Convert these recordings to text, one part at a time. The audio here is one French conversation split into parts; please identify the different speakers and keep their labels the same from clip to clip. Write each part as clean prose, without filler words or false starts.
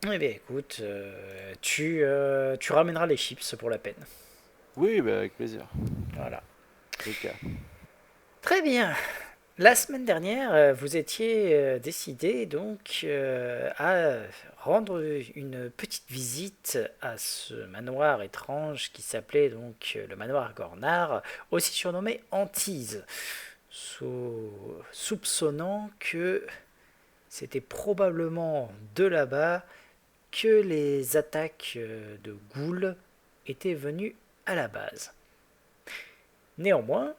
Speaker 1: Eh bien, écoute, tu ramèneras les chips pour la peine.
Speaker 2: Oui, bah, avec plaisir.
Speaker 1: Voilà.
Speaker 2: Ok.
Speaker 1: Très bien. La semaine dernière, vous étiez décidé donc à rendre une petite visite à ce manoir étrange qui s'appelait donc le manoir Gornard, aussi surnommé Antise, soupçonnant que c'était probablement de là-bas que les attaques de ghouls étaient venues à la base. Néanmoins,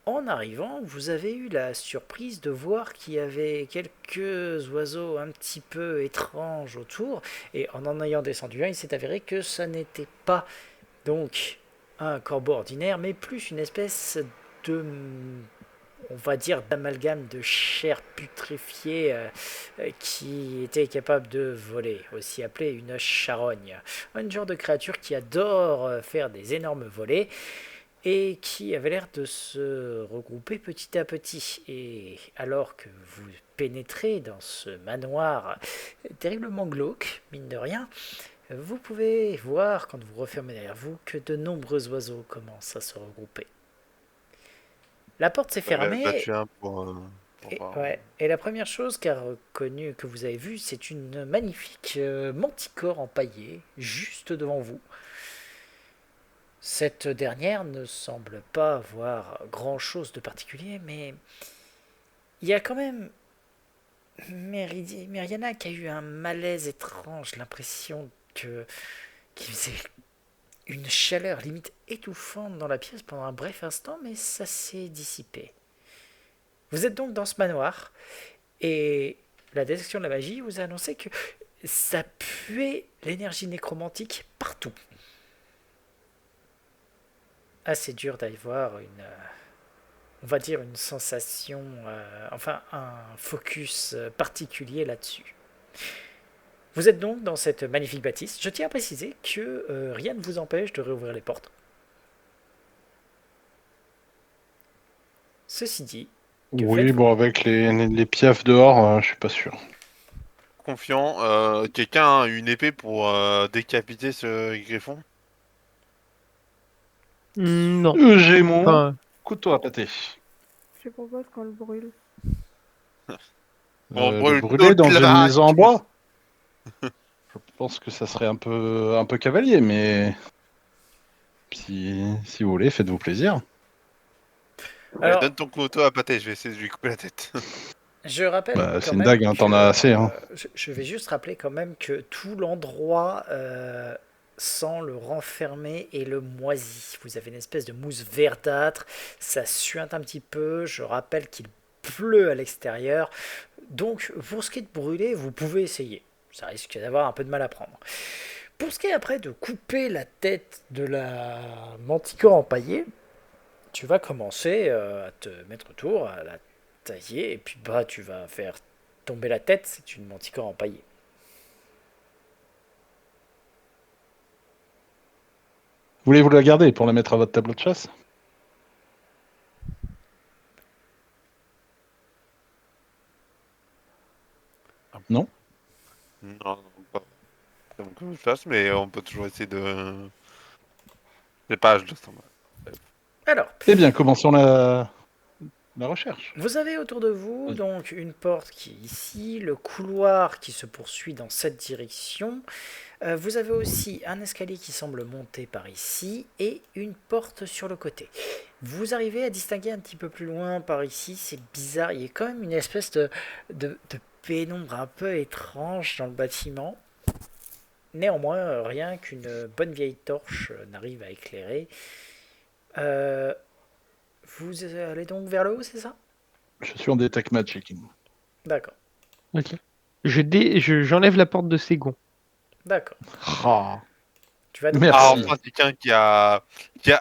Speaker 1: en arrivant, vous avez eu la surprise de voir qu'il y avait quelques oiseaux un petit peu étranges autour, et en ayant descendu un, il s'est avéré que ça n'était pas donc un corbeau ordinaire, mais plus une espèce de, on va dire, d'amalgame de chair putréfiée qui était capable de voler, aussi appelée une charogne. Un genre de créature qui adore faire des énormes volées et qui avait l'air de se regrouper petit à petit. Et alors que vous pénétrez dans ce manoir terriblement glauque, mine de rien, vous pouvez voir, quand vous refermez derrière vous, que de nombreux oiseaux commencent à se regrouper. La porte s'est
Speaker 2: Bah, là,
Speaker 1: fermée,
Speaker 2: tu es un pour
Speaker 1: et,
Speaker 2: voir.
Speaker 1: ouais, et la première chose que vous avez vue, c'est une magnifique manticore empaillée, juste devant vous. Cette dernière ne semble pas avoir grand-chose de particulier, mais il y a quand même Myriana qui a eu un malaise étrange, l'impression que qu'il faisait une chaleur limite étouffante dans la pièce pendant un bref instant, mais ça s'est dissipé. Vous êtes donc dans ce manoir, et la détection de la magie vous a annoncé que ça puait l'énergie nécromantique partout. Assez dur d'aller voir on va dire une sensation, enfin un focus particulier là-dessus. Vous êtes donc dans cette magnifique bâtisse. Je tiens à préciser que rien ne vous empêche de réouvrir les portes. Ceci dit, que
Speaker 3: Oui,
Speaker 1: faites-vous?
Speaker 3: bon, avec les piafs dehors, je suis pas sûr.
Speaker 2: Confiant. Quelqu'un a une épée pour décapiter ce griffon?
Speaker 4: Non.
Speaker 3: Gémeaux,
Speaker 4: Enfin,
Speaker 3: couteau à pâté.
Speaker 5: Je propose qu'on le brûle.
Speaker 2: On
Speaker 3: Le
Speaker 2: brûle
Speaker 3: brûler
Speaker 2: toute
Speaker 3: dans
Speaker 2: la
Speaker 3: une maison en
Speaker 2: baraque!
Speaker 3: bois? Je pense que ça serait un peu cavalier, mais si vous voulez, faites-vous plaisir.
Speaker 1: Alors,
Speaker 2: Donne ton couteau à pâté, je vais essayer de lui couper la tête.
Speaker 1: je rappelle
Speaker 3: Bah,
Speaker 1: quand
Speaker 3: c'est une
Speaker 1: même
Speaker 3: dague, hein,
Speaker 1: que...
Speaker 3: t'en as assez, hein.
Speaker 1: je vais juste rappeler quand même que tout l'endroit sent le renfermé et le moisi. Vous avez une espèce de mousse verdâtre, ça suinte un petit peu. Je rappelle qu'il pleut à l'extérieur. Donc, pour ce qui est de brûler, vous pouvez essayer. Ça risque d'avoir un peu de mal à prendre. Pour ce qui est après de couper la tête de la manticore empaillée, tu vas commencer à te mettre autour, à la tailler, et puis bah tu vas faire tomber la tête, c'est une manticore empaillée.
Speaker 3: Voulez-vous la garder pour la mettre à votre tableau de chasse? Non?
Speaker 2: Non, non, pas vraiment que je fasse, mais on peut toujours essayer de... J'ai pas âge de ça.
Speaker 1: Alors,
Speaker 3: Eh bien, commençons la recherche.
Speaker 1: vous avez autour de vous
Speaker 3: Oui.
Speaker 1: donc une porte qui est ici, le couloir qui se poursuit dans cette direction. Vous avez aussi un escalier qui semble monter par ici et une porte sur le côté. Vous arrivez à distinguer un petit peu plus loin par ici, c'est bizarre, il y a quand même une espèce de pénombre un peu étrange dans le bâtiment. Néanmoins, rien qu'une bonne vieille torche n'arrive à éclairer. Euh, vous allez donc vers le haut, c'est ça?
Speaker 3: Je suis en detect magic.
Speaker 1: D'accord,
Speaker 4: ok. J'enlève la porte de ses gonds.
Speaker 1: d'accord.
Speaker 3: Ah,
Speaker 1: Tu vas donc,
Speaker 2: Ah,
Speaker 3: merci.
Speaker 2: enfin, quelqu'un qui a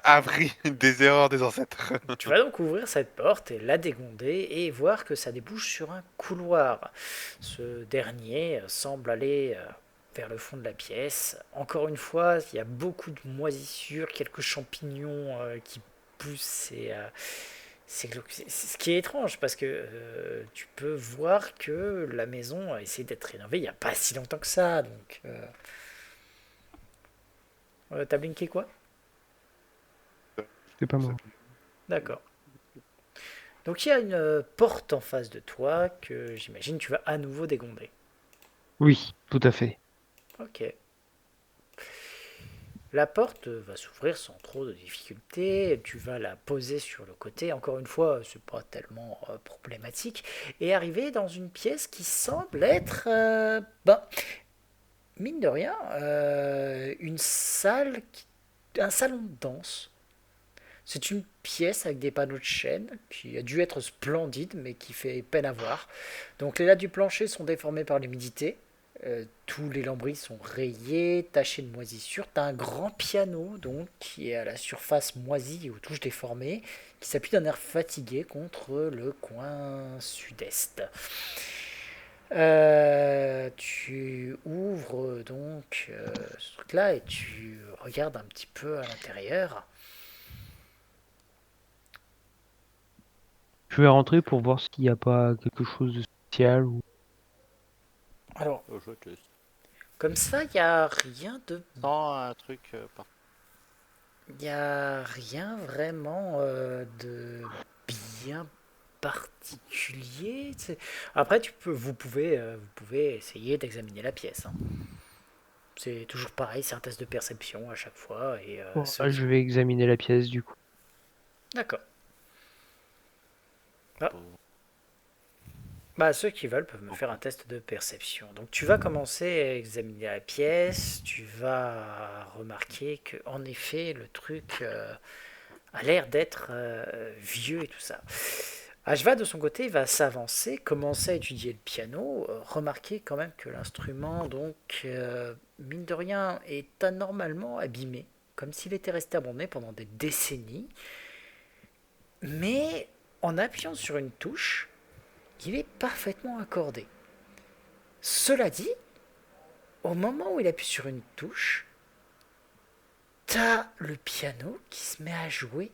Speaker 2: appris des erreurs des ancêtres.
Speaker 1: tu vas donc ouvrir cette porte et la dégonder et voir que ça débouche sur un couloir. Ce dernier semble aller vers le fond de la pièce. Encore une fois, il y a beaucoup de moisissures, quelques champignons qui poussent c'est ce qui est étrange parce que tu peux voir que la maison a essayé d'être rénovée il n'y a pas si longtemps que ça. Donc, t'as blinké quoi?
Speaker 4: C'est pas moi.
Speaker 1: D'accord. Donc il y a une porte en face de toi que j'imagine tu vas à nouveau dégonder.
Speaker 4: Oui, tout à fait.
Speaker 1: Ok. La porte va s'ouvrir sans trop de difficulté. Tu vas la poser sur le côté. Encore une fois, c'est pas tellement problématique. Et arriver dans une pièce qui semble être, mine de rien, une salle, un salon de danse. C'est une pièce avec des panneaux de chêne qui a dû être splendide, mais qui fait peine à voir. Donc les lattes du plancher sont déformées par l'humidité. Tous les lambris sont rayés, tachés de moisissure. T'as un grand piano donc qui est à la surface moisie et aux touches déformées, qui s'appuie d'un air fatigué contre le coin sud-est. Tu ouvres donc ce truc-là et tu regardes un petit peu à l'intérieur.
Speaker 4: Je vais rentrer pour voir s'il n'y a pas quelque chose de spécial. Ou...
Speaker 1: Alors,
Speaker 6: Je te
Speaker 1: comme ça, il n'y a rien de
Speaker 6: sens un truc
Speaker 1: il n'y a rien vraiment de bien particulier. Après, vous pouvez essayer d'examiner la pièce. Hein. C'est toujours pareil, c'est un test de perception à chaque fois. Et,
Speaker 4: Bon, je vais examiner la pièce du coup.
Speaker 1: D'accord.
Speaker 6: pour-
Speaker 1: Bah, ceux qui veulent peuvent me faire un test de perception. Donc tu vas commencer à examiner la pièce, tu vas remarquer que en effet le truc a l'air d'être vieux et tout ça. Ashva de son côté va s'avancer, commencer à étudier le piano, remarquer quand même que l'instrument donc mine de rien est anormalement abîmé, comme s'il était resté abandonné pendant des décennies. Mais en appuyant sur une touche, il est parfaitement accordé. Cela dit, au moment où il appuie sur une touche, t'as le piano qui se met à jouer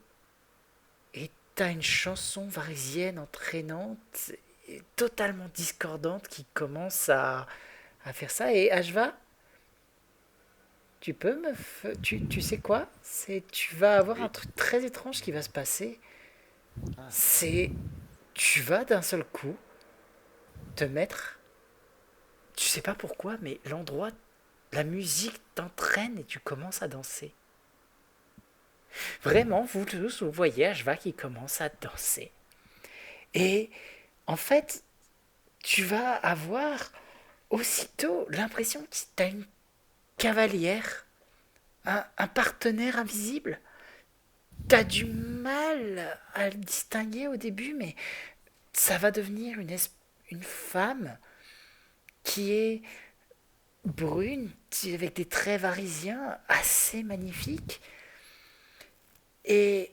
Speaker 1: et t'as une chanson varisienne entraînante et totalement discordante qui commence à faire ça. Et Ashva, tu sais quoi? Tu vas avoir un truc très étrange qui va se passer. C'est tu vas d'un seul coup te mettre, tu sais pas pourquoi, mais l'endroit, la musique t'entraîne et tu commences à danser. Vraiment, vous tous, vous voyez Ashva qui commence à danser. Et en fait, tu vas avoir aussitôt l'impression que tu as une cavalière, un partenaire invisible. Tu as du mal à le distinguer au début, mais ça va devenir une femme qui est brune, avec des traits varisiens assez magnifiques. Et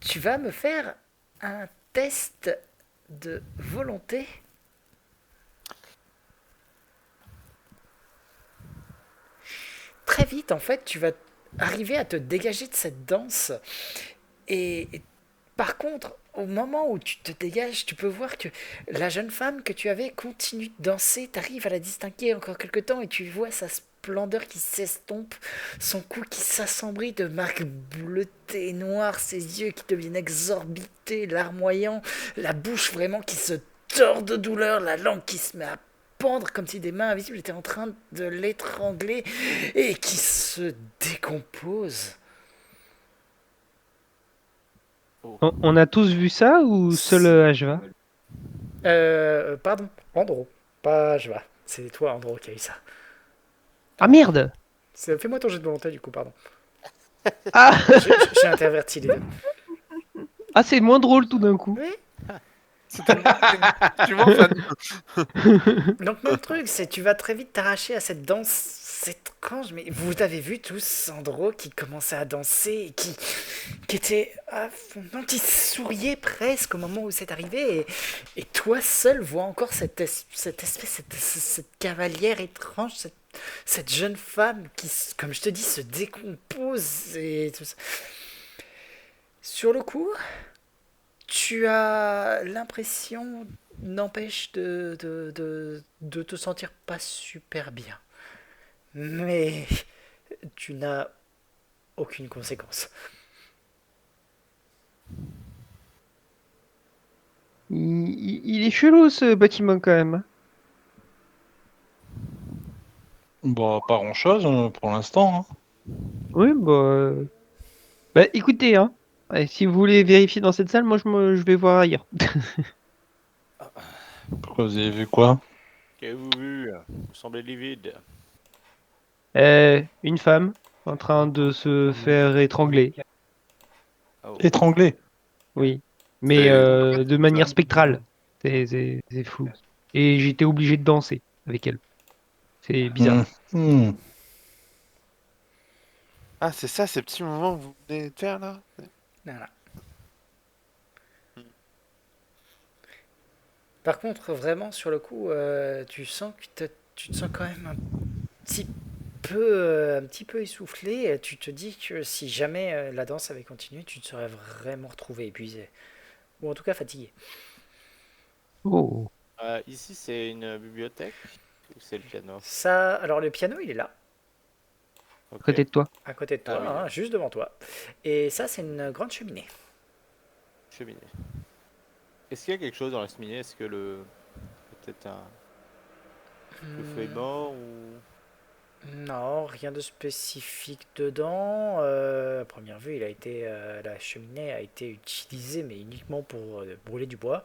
Speaker 1: tu vas me faire un test de volonté. Très vite, en fait, tu vas arriver à te dégager de cette danse. Et par contre, au moment où tu te dégages, tu peux voir que la jeune femme que tu avais continue de danser. Tu arrives à la distinguer encore quelque temps et tu vois sa splendeur qui s'estompe, son cou qui s'assombrit de marques bleutées et noires, ses yeux qui deviennent exorbités, larmoyants, la bouche vraiment qui se tord de douleur, la langue qui se met à pendre comme si des mains invisibles étaient en train de l'étrangler et qui se décompose.
Speaker 4: On a tous vu ça ou seul Ashva?
Speaker 1: Pardon, Andro, pas Jva. C'est toi, Andro, qui a eu ça.
Speaker 4: Ah merde!
Speaker 1: Fais-moi ton jet de volonté, du coup, pardon.
Speaker 4: Ah,
Speaker 1: J'ai interverti les deux.
Speaker 4: ah c'est moins drôle tout d'un coup.
Speaker 1: Oui.
Speaker 2: Tu vois, fan.
Speaker 1: Donc, même truc, c'est tu vas très vite t'arracher à cette danse. C'est étrange, mais vous avez vu tous Andro qui commençait à danser et qui était à fond, non, qui souriait presque au moment où c'est arrivé. Et toi seul vois encore cette espèce, cette cavalière étrange, cette jeune femme qui, comme je te dis, se décompose et tout ça. Sur le coup, Tu as l'impression, n'empêche de te sentir pas super bien. Mais tu n'as aucune conséquence.
Speaker 4: Il est chelou ce bâtiment quand même, hein.
Speaker 3: Bah, pas grand-chose pour l'instant, hein.
Speaker 4: Oui, bah écoutez, hein. Allez, si vous voulez vérifier dans cette salle, moi je vais voir ailleurs.
Speaker 3: Pourquoi vous avez vu quoi?
Speaker 6: Qu'avez-vous vu? Vous semblez livide.
Speaker 4: Une femme en train de se faire étrangler.
Speaker 6: Oh.
Speaker 3: Étranglé.
Speaker 4: Oui, mais de manière spectrale. C'est fou. Et j'étais obligé de danser avec elle. C'est bizarre.
Speaker 3: Hmm.
Speaker 2: Ah, c'est ça, ces petits moments que vous venez de faire là?
Speaker 1: Voilà. Par contre, vraiment, sur le coup, tu sens que tu te sens quand même petit un petit peu essoufflé. Tu te dis que si jamais la danse avait continué, tu te serais vraiment retrouvé épuisé. Ou en tout cas fatigué.
Speaker 4: Oh,
Speaker 6: Ici, c'est une bibliothèque ou c'est le piano?
Speaker 1: Ça, alors le piano, il est là,
Speaker 6: Ok.
Speaker 4: côté de toi.
Speaker 1: à côté de toi,
Speaker 6: Ah oui,
Speaker 1: hein, juste devant toi. Et ça, c'est une grande cheminée.
Speaker 6: Cheminée. Est-ce qu'il y a quelque chose dans la cheminée? Est-ce que peut-être le feu est mort ou...
Speaker 1: Non, rien de spécifique dedans. À première vue, la cheminée a été utilisée, mais uniquement pour brûler du bois.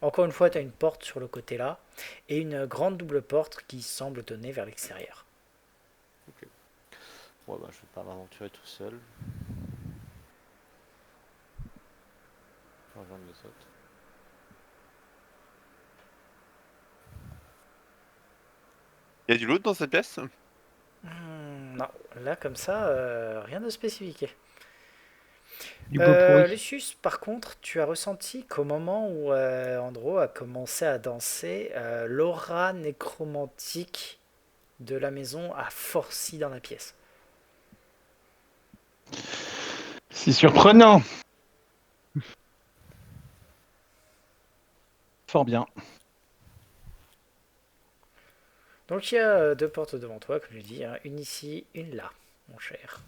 Speaker 1: Encore une fois, tu as une porte sur le côté là, et une grande double porte qui semble donner vers l'extérieur.
Speaker 6: Ouais, bah, je vais pas m'aventurer tout seul. Je vais rejoindre les autres.
Speaker 2: Il y a du loot dans cette pièce?
Speaker 1: Non, là comme ça, rien de spécifique.
Speaker 4: Du beau pourri.
Speaker 1: Lucius, par contre, tu as ressenti qu'au moment où Andro a commencé à danser, l'aura nécromantique de la maison a forci dans la pièce.
Speaker 3: C'est surprenant. Fort bien.
Speaker 1: Donc il y a deux portes devant toi, comme je dis, hein, une ici, une là, mon cher.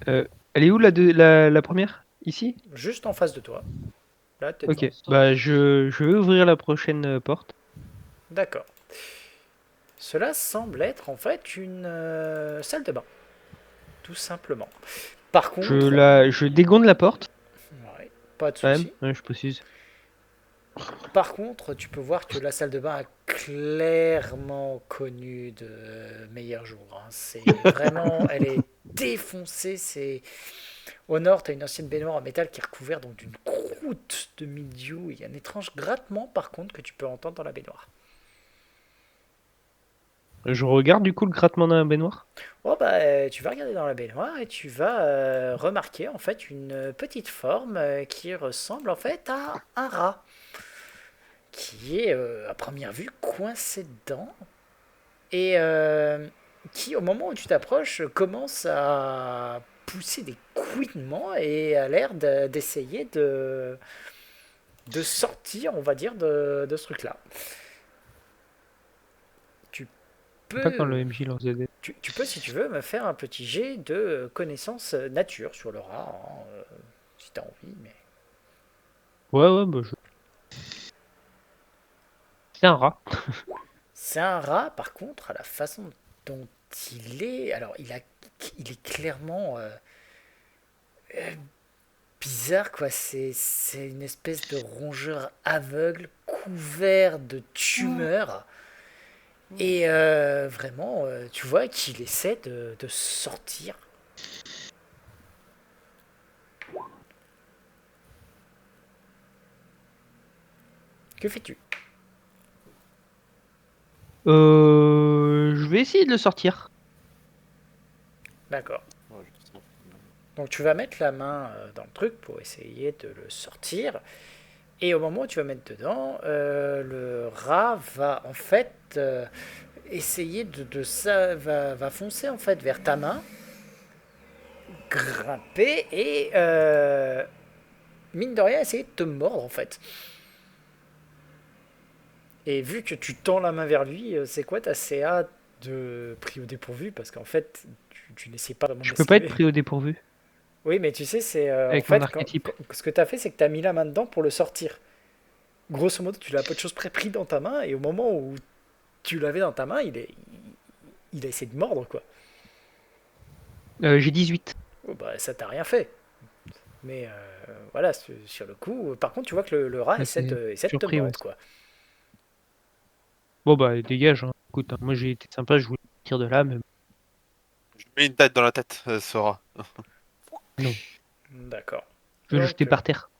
Speaker 4: Elle est où la première? Ici?
Speaker 1: Juste en face de toi. Là, t'es
Speaker 4: Ok,
Speaker 1: devant.
Speaker 4: bah je vais ouvrir la prochaine porte.
Speaker 1: D'accord. Cela semble être en fait une salle de bain, tout simplement. Par contre,
Speaker 4: Je dégonde la porte,
Speaker 1: ouais, pas de
Speaker 4: quand même,
Speaker 1: souci.
Speaker 4: ouais, je précise.
Speaker 1: Par contre, tu peux voir que la salle de bain a clairement connu de meilleurs jours, hein. C'est vraiment, elle est défoncée. C'est au nord, tu as une ancienne baignoire en métal qui est recouverte donc d'une croûte de mildiou. Il y a un étrange grattement par contre que tu peux entendre dans la baignoire.
Speaker 4: Je regarde du coup le grattement d'un baignoire.
Speaker 1: Oh bah, tu vas regarder dans la baignoire et tu vas remarquer en fait une petite forme qui ressemble en fait à un rat qui est à première vue coincé dedans et qui au moment où tu t'approches commence à pousser des couinements et a l'air d'essayer de sortir, on va dire, de ce truc-là. Tu
Speaker 4: Pas quand le
Speaker 1: peux,
Speaker 4: MJ lance des dés.
Speaker 1: tu peux, si tu veux, me faire un petit jet de connaissance nature sur le rat, hein, si tu as envie. Mais...
Speaker 4: Ouais, bah c'est un rat.
Speaker 1: C'est un rat, par contre, à la façon dont il est. Alors, il est clairement bizarre, quoi. C'est une espèce de rongeur aveugle, couvert de tumeurs. Et vraiment, tu vois qu'il essaie de sortir. Que fais-tu?
Speaker 4: Je vais essayer de le sortir.
Speaker 1: D'accord.
Speaker 6: Ouais, je sais.
Speaker 1: Donc tu vas mettre la main dans le truc pour essayer de le sortir. Et au moment où tu vas mettre dedans, le rat va en fait essayer va foncer en fait vers ta main grimper et, mine de rien, essayer de te mordre, en fait. Et vu que tu tends la main vers lui, c'est quoi ta CA de pris au dépourvu? Parce qu'en fait, tu n'essaies pas vraiment
Speaker 4: Je peux pas être
Speaker 1: d'esquiver.
Speaker 4: pris au dépourvu
Speaker 1: Oui, mais tu sais, c'est en
Speaker 4: avec mon
Speaker 1: fait,
Speaker 4: archétype.
Speaker 1: ce que tu as fait, c'est que tu as mis la main dedans pour le sortir. Grosso modo, tu l'as à peu de choses près pris dans ta main, et au moment où tu l'avais dans ta main, il a essayé de mordre, quoi.
Speaker 4: J'ai 18.
Speaker 1: Oh, bah, ça t'a rien fait. Mais voilà, sur le coup, par contre, tu vois que le rat
Speaker 4: Ah,
Speaker 1: essaie de te
Speaker 4: surpris, ouais.
Speaker 1: mordre, quoi.
Speaker 4: Bon bah dégage, hein. Écoute, hein, moi j'ai été sympa, je voulais sortir de là, mais
Speaker 2: Je mets une tête dans la tête, Sora.
Speaker 1: D'accord.
Speaker 4: je vais le
Speaker 1: Donc,
Speaker 4: jeter par terre.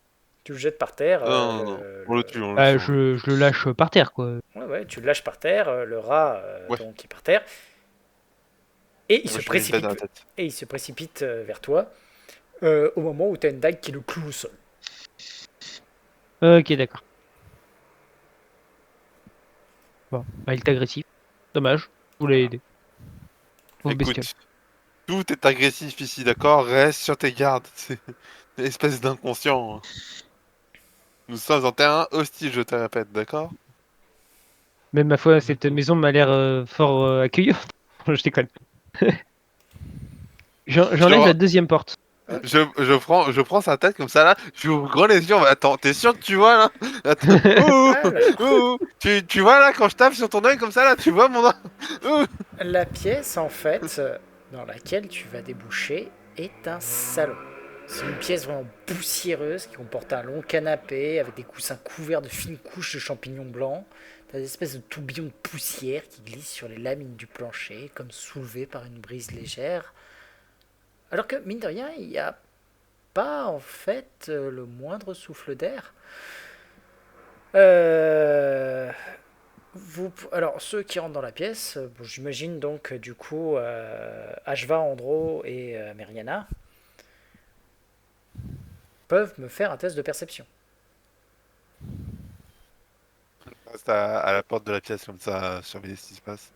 Speaker 1: tu le jettes par terre.
Speaker 2: Non. On le tue, on le
Speaker 4: Bah,
Speaker 2: tue.
Speaker 4: je le lâche par terre, quoi.
Speaker 1: Ouais, ouais, tu le lâches par terre, le rat
Speaker 2: Ouais.
Speaker 1: donc est par terre, et il
Speaker 2: Moi,
Speaker 1: se
Speaker 2: je mets une tête dans la
Speaker 1: précipite,
Speaker 2: tête.
Speaker 1: et il se précipite vers toi au moment où tu as une dague qui le cloue au sol.
Speaker 4: Ok, d'accord. Bon, bah il est agressif. Dommage, je voulais
Speaker 1: Voilà.
Speaker 4: aider. Pauvre bestiole.
Speaker 2: Écoute, tout est agressif ici, d'accord? Reste sur tes gardes. C'est une espèce d'inconscient. Nous sommes en terrain hostile, je te répète, d'accord?
Speaker 4: Même ma foi, cette maison m'a l'air fort accueillante. Je déconne. J'enlève la deuxième porte.
Speaker 2: Je prends sa tête comme ça là, j'ouvre grand les yeux. Attends, t'es sûr que tu vois là? Attends. Ouh,
Speaker 1: Alors,
Speaker 2: ouh, tu vois là quand je tape sur ton œil comme ça là, tu vois mon œil? Ouh.
Speaker 1: la pièce en fait dans laquelle tu vas déboucher est un salon. C'est une pièce vraiment poussiéreuse qui comporte un long canapé avec des coussins couverts de fines couches de champignons blancs. T'as des espèces de tourbillons de poussière qui glissent sur les lamines du plancher, comme soulevés par une brise légère. Alors que, mine de rien, il n'y a pas en fait le moindre souffle d'air. Alors, ceux qui rentrent dans la pièce, bon, j'imagine donc du coup Ashva, Andro et Meriana peuvent me faire un test de perception.
Speaker 2: Je reste à la porte de la pièce comme ça, surveiller ce qui se passe.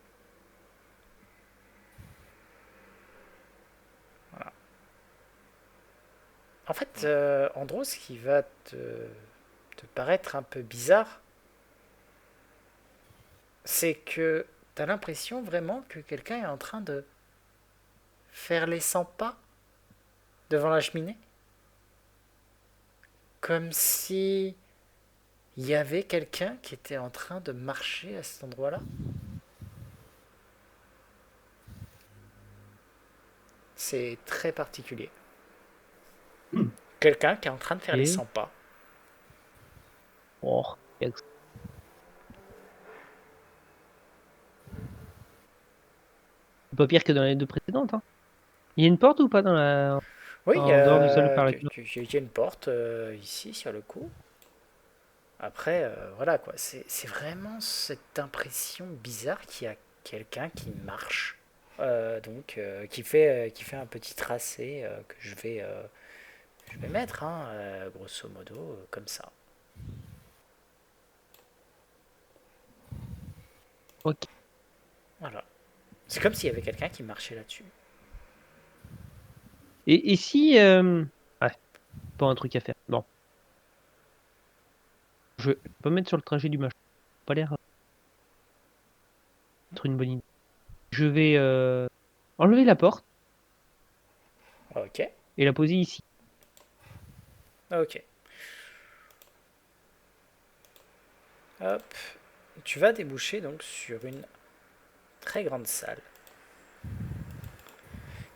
Speaker 1: En fait, Andro, ce qui va te paraître un peu bizarre, c'est que tu as l'impression vraiment que quelqu'un est en train de faire les 100 pas devant la cheminée. Comme si il y avait quelqu'un qui était en train de marcher à cet endroit-là. C'est très particulier. Quelqu'un qui est en train de faire les 100 pas.
Speaker 4: Oh, pas pire que dans les deux précédentes. Hein. Il y a une porte ou pas dans la...
Speaker 1: Oui,
Speaker 4: en dehors du sol par la
Speaker 1: il y a une porte ici sur le coup. Après, voilà quoi, c'est vraiment cette impression bizarre qu'il y a quelqu'un qui marche, qui fait un petit tracé que je vais mettre, hein, grosso modo, comme ça.
Speaker 4: Ok.
Speaker 1: Voilà. C'est comme s'il y avait quelqu'un qui marchait là-dessus.
Speaker 4: Et si... Ouais, pas un truc à faire. Bon. Je vais pas me mettre sur le trajet du machin. Pas l'air être une bonne idée. Je vais enlever la porte
Speaker 1: Ok,
Speaker 4: et la poser ici.
Speaker 1: ok. Hop. Tu vas déboucher donc sur une très grande salle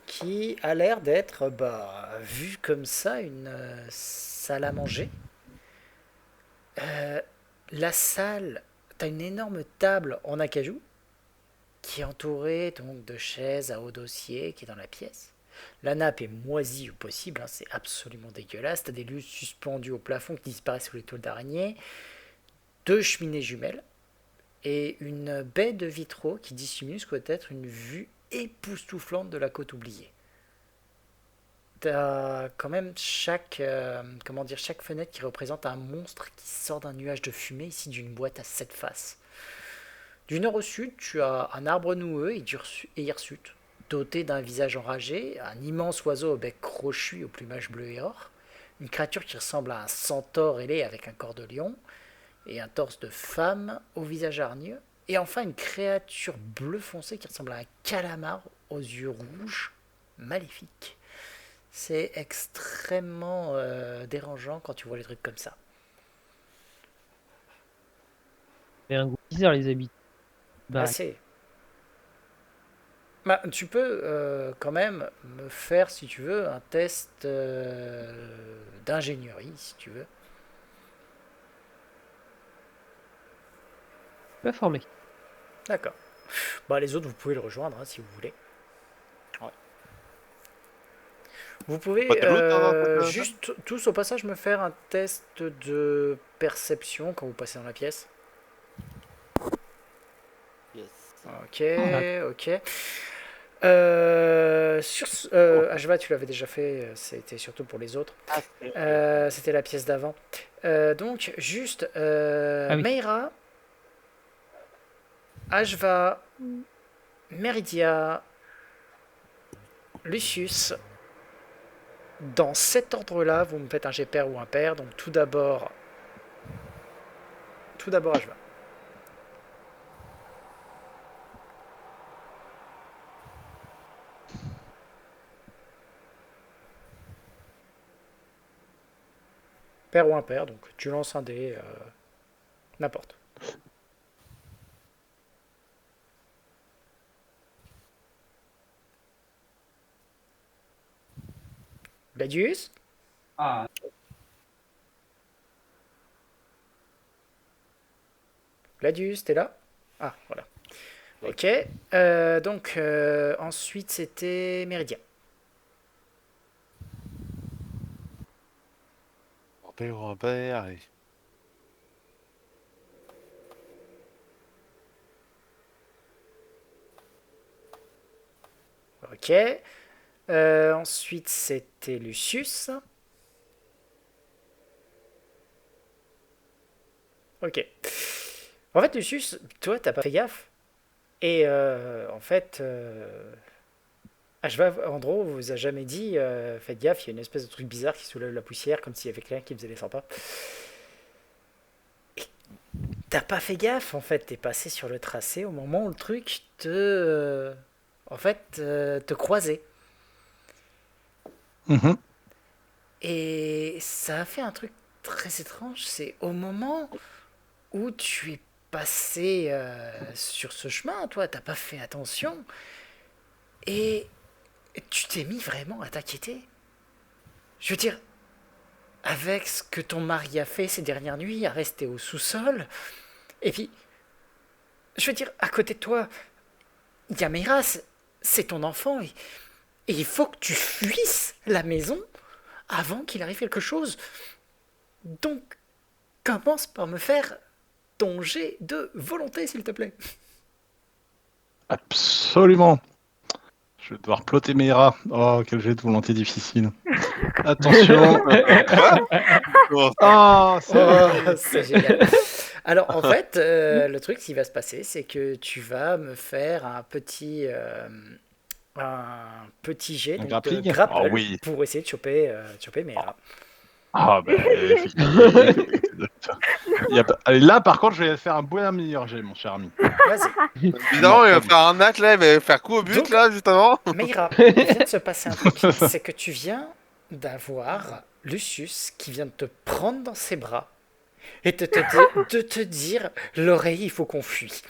Speaker 1: qui a l'air d'être, vue comme ça, une salle à manger. La salle, t'as une énorme table en acajou qui est entourée donc de chaises à haut dossier qui est dans la pièce. La nappe est moisie au possible, hein, c'est absolument dégueulasse. T'as des lustres suspendus au plafond qui disparaissent sous les tôles d'araignée, 2 cheminées jumelles et une baie de vitraux qui dissimule ce que peut être une vue époustouflante de la côte oubliée. T'as quand même chaque fenêtre qui représente un monstre qui sort d'un nuage de fumée ici d'une boîte à 7 faces. Du nord au sud, tu as un arbre noueux et hirsute, doté d'un visage enragé, un immense oiseau au bec crochu au plumage bleu et or, une créature qui ressemble à un centaure ailé avec un corps de lion, et un torse de femme au visage hargneux, et enfin une créature bleu foncé qui ressemble à un calamar aux yeux rouges, maléfiques. C'est extrêmement dérangeant quand tu vois les trucs comme ça.
Speaker 4: C'est un goût bizarre, les habits. Bah,
Speaker 1: Assez. Bah, tu peux quand même me faire, si tu veux, un test d'ingénierie, si tu veux.
Speaker 4: pas formé.
Speaker 1: D'accord. Bah, les autres, vous pouvez le rejoindre si vous voulez.
Speaker 6: Ouais.
Speaker 1: Vous pouvez
Speaker 2: Pas de loot, hein,
Speaker 1: juste tous au passage me faire un test de perception quand vous passez dans la pièce.
Speaker 6: Yes.
Speaker 1: Ok, ok. Ashva, tu l'avais déjà fait, c'était surtout pour les autres. C'était la pièce d'avant. Donc, juste,
Speaker 4: Ah oui.
Speaker 1: Meira, Ashva, Meridia, Lucius. Dans cet ordre-là, vous me faites un jet pair ou impair. Donc, tout d'abord, Ashva. Pair ou impair, donc tu lances un dé, n'importe. Gladius. Gladius, t'es là? Ah, voilà.
Speaker 6: Oui.
Speaker 1: Ok. Donc, ensuite, c'était Méridien.
Speaker 2: Un père, allez.
Speaker 1: Ok. Ensuite, c'était Lucius. Ok. En fait, Lucius, toi, t'as pas fait gaffe. Et en fait, Ashva, Andro vous a jamais dit faites gaffe, il y a une espèce de truc bizarre qui soulève la poussière, comme s'il y avait quelqu'un qui faisait les 100 pas. Et t'as pas fait gaffe, en fait, t'es passé sur le tracé au moment où le truc te. En fait, te croisait.
Speaker 3: Mhm.
Speaker 1: Et ça a fait un truc très étrange, c'est au moment où tu es passé sur ce chemin, toi, t'as pas fait attention, et tu t'es mis vraiment à t'inquiéter. Je veux dire, avec ce que ton mari a fait ces dernières nuits, à rester au sous-sol, et puis, je veux dire, à côté de toi, Yamira, c'est ton enfant, et il faut que tu fuisses la maison avant qu'il arrive quelque chose. Donc, commence par me faire ton jet de volonté, s'il te plaît.
Speaker 3: Absolument. Je vais devoir plotter mes rats. Oh, quel jet de volonté difficile. Attention.
Speaker 2: Comment ça
Speaker 3: Ah, c'est...
Speaker 1: Oh, c'est génial. Alors, en fait, le truc qui va se passer, c'est que tu vas me faire un petit jet
Speaker 3: Un
Speaker 1: donc, de
Speaker 3: grappling?
Speaker 1: grapple
Speaker 3: Ah oui.
Speaker 1: pour essayer de choper mes rats.
Speaker 3: Ah, ben, allez, là, par contre, je vais faire un bon meilleur jet, mon cher ami.
Speaker 1: Vas-y.
Speaker 2: Bizarrement, il va
Speaker 3: pas
Speaker 2: faire un acte là, il va faire coup au but
Speaker 1: Donc-
Speaker 2: là, juste avant.
Speaker 1: Meira, il vient de se passer un truc. C'est que tu viens d'avoir Lucius qui vient de te prendre dans ses bras et de te dire l'oreille, il faut qu'on fuit.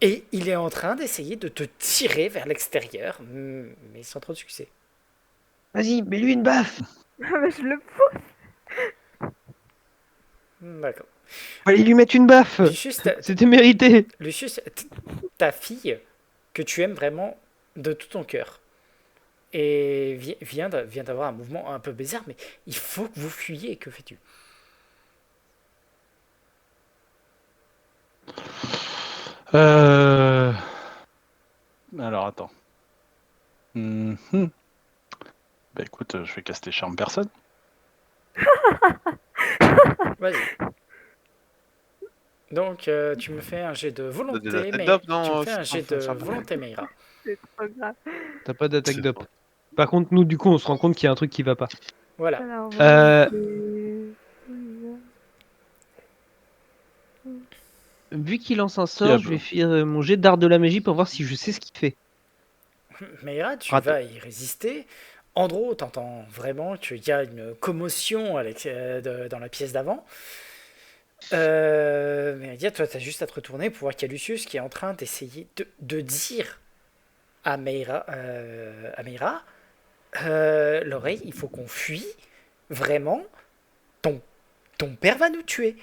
Speaker 1: Et il est en train d'essayer de te tirer vers l'extérieur, mais sans trop de succès.
Speaker 4: Vas-y, mets-lui une baffe.
Speaker 5: Mais je le pousse.
Speaker 1: D'accord.
Speaker 4: Fallait lui mettre une baffe.
Speaker 1: Lucius,
Speaker 4: C'était mérité.
Speaker 1: Lucius, ta fille, que tu aimes vraiment de tout ton cœur, et vient d'avoir un mouvement un peu bizarre, mais il faut que vous fuyiez. Que fais-tu?
Speaker 3: Alors, attends. Mhm. Bah écoute, je vais caster charme personne.
Speaker 1: Vas-y. Donc, tu me fais un jet de volonté,
Speaker 2: Attaque
Speaker 1: mais
Speaker 2: d'op,
Speaker 1: tu me
Speaker 2: non,
Speaker 1: fais un
Speaker 2: c'est
Speaker 1: jet de
Speaker 2: pas-
Speaker 1: volonté, Meira.
Speaker 5: C'est trop grave.
Speaker 4: T'as pas d'attaque d'op. Par contre, nous, du coup, on se rend compte qu'il y a un truc qui va pas.
Speaker 1: Voilà.
Speaker 5: Alors,
Speaker 4: Euh,
Speaker 5: volonté.
Speaker 4: Vu qu'il lance un
Speaker 3: Qui
Speaker 4: sort,
Speaker 3: a
Speaker 4: je vais faire mon jet d'art de la magie pour voir si je sais ce qu'il fait.
Speaker 1: Meira, tu
Speaker 4: Raté.
Speaker 1: vas y résister. Andro, t'entends vraiment qu'il y a une commotion dans la pièce d'avant. Méridia, toi, t'as juste à te retourner pour voir qu'il y a Lucius qui est en train d'essayer de dire à Meira, l'oreille, il faut qu'on fuit. Vraiment, ton père va nous tuer.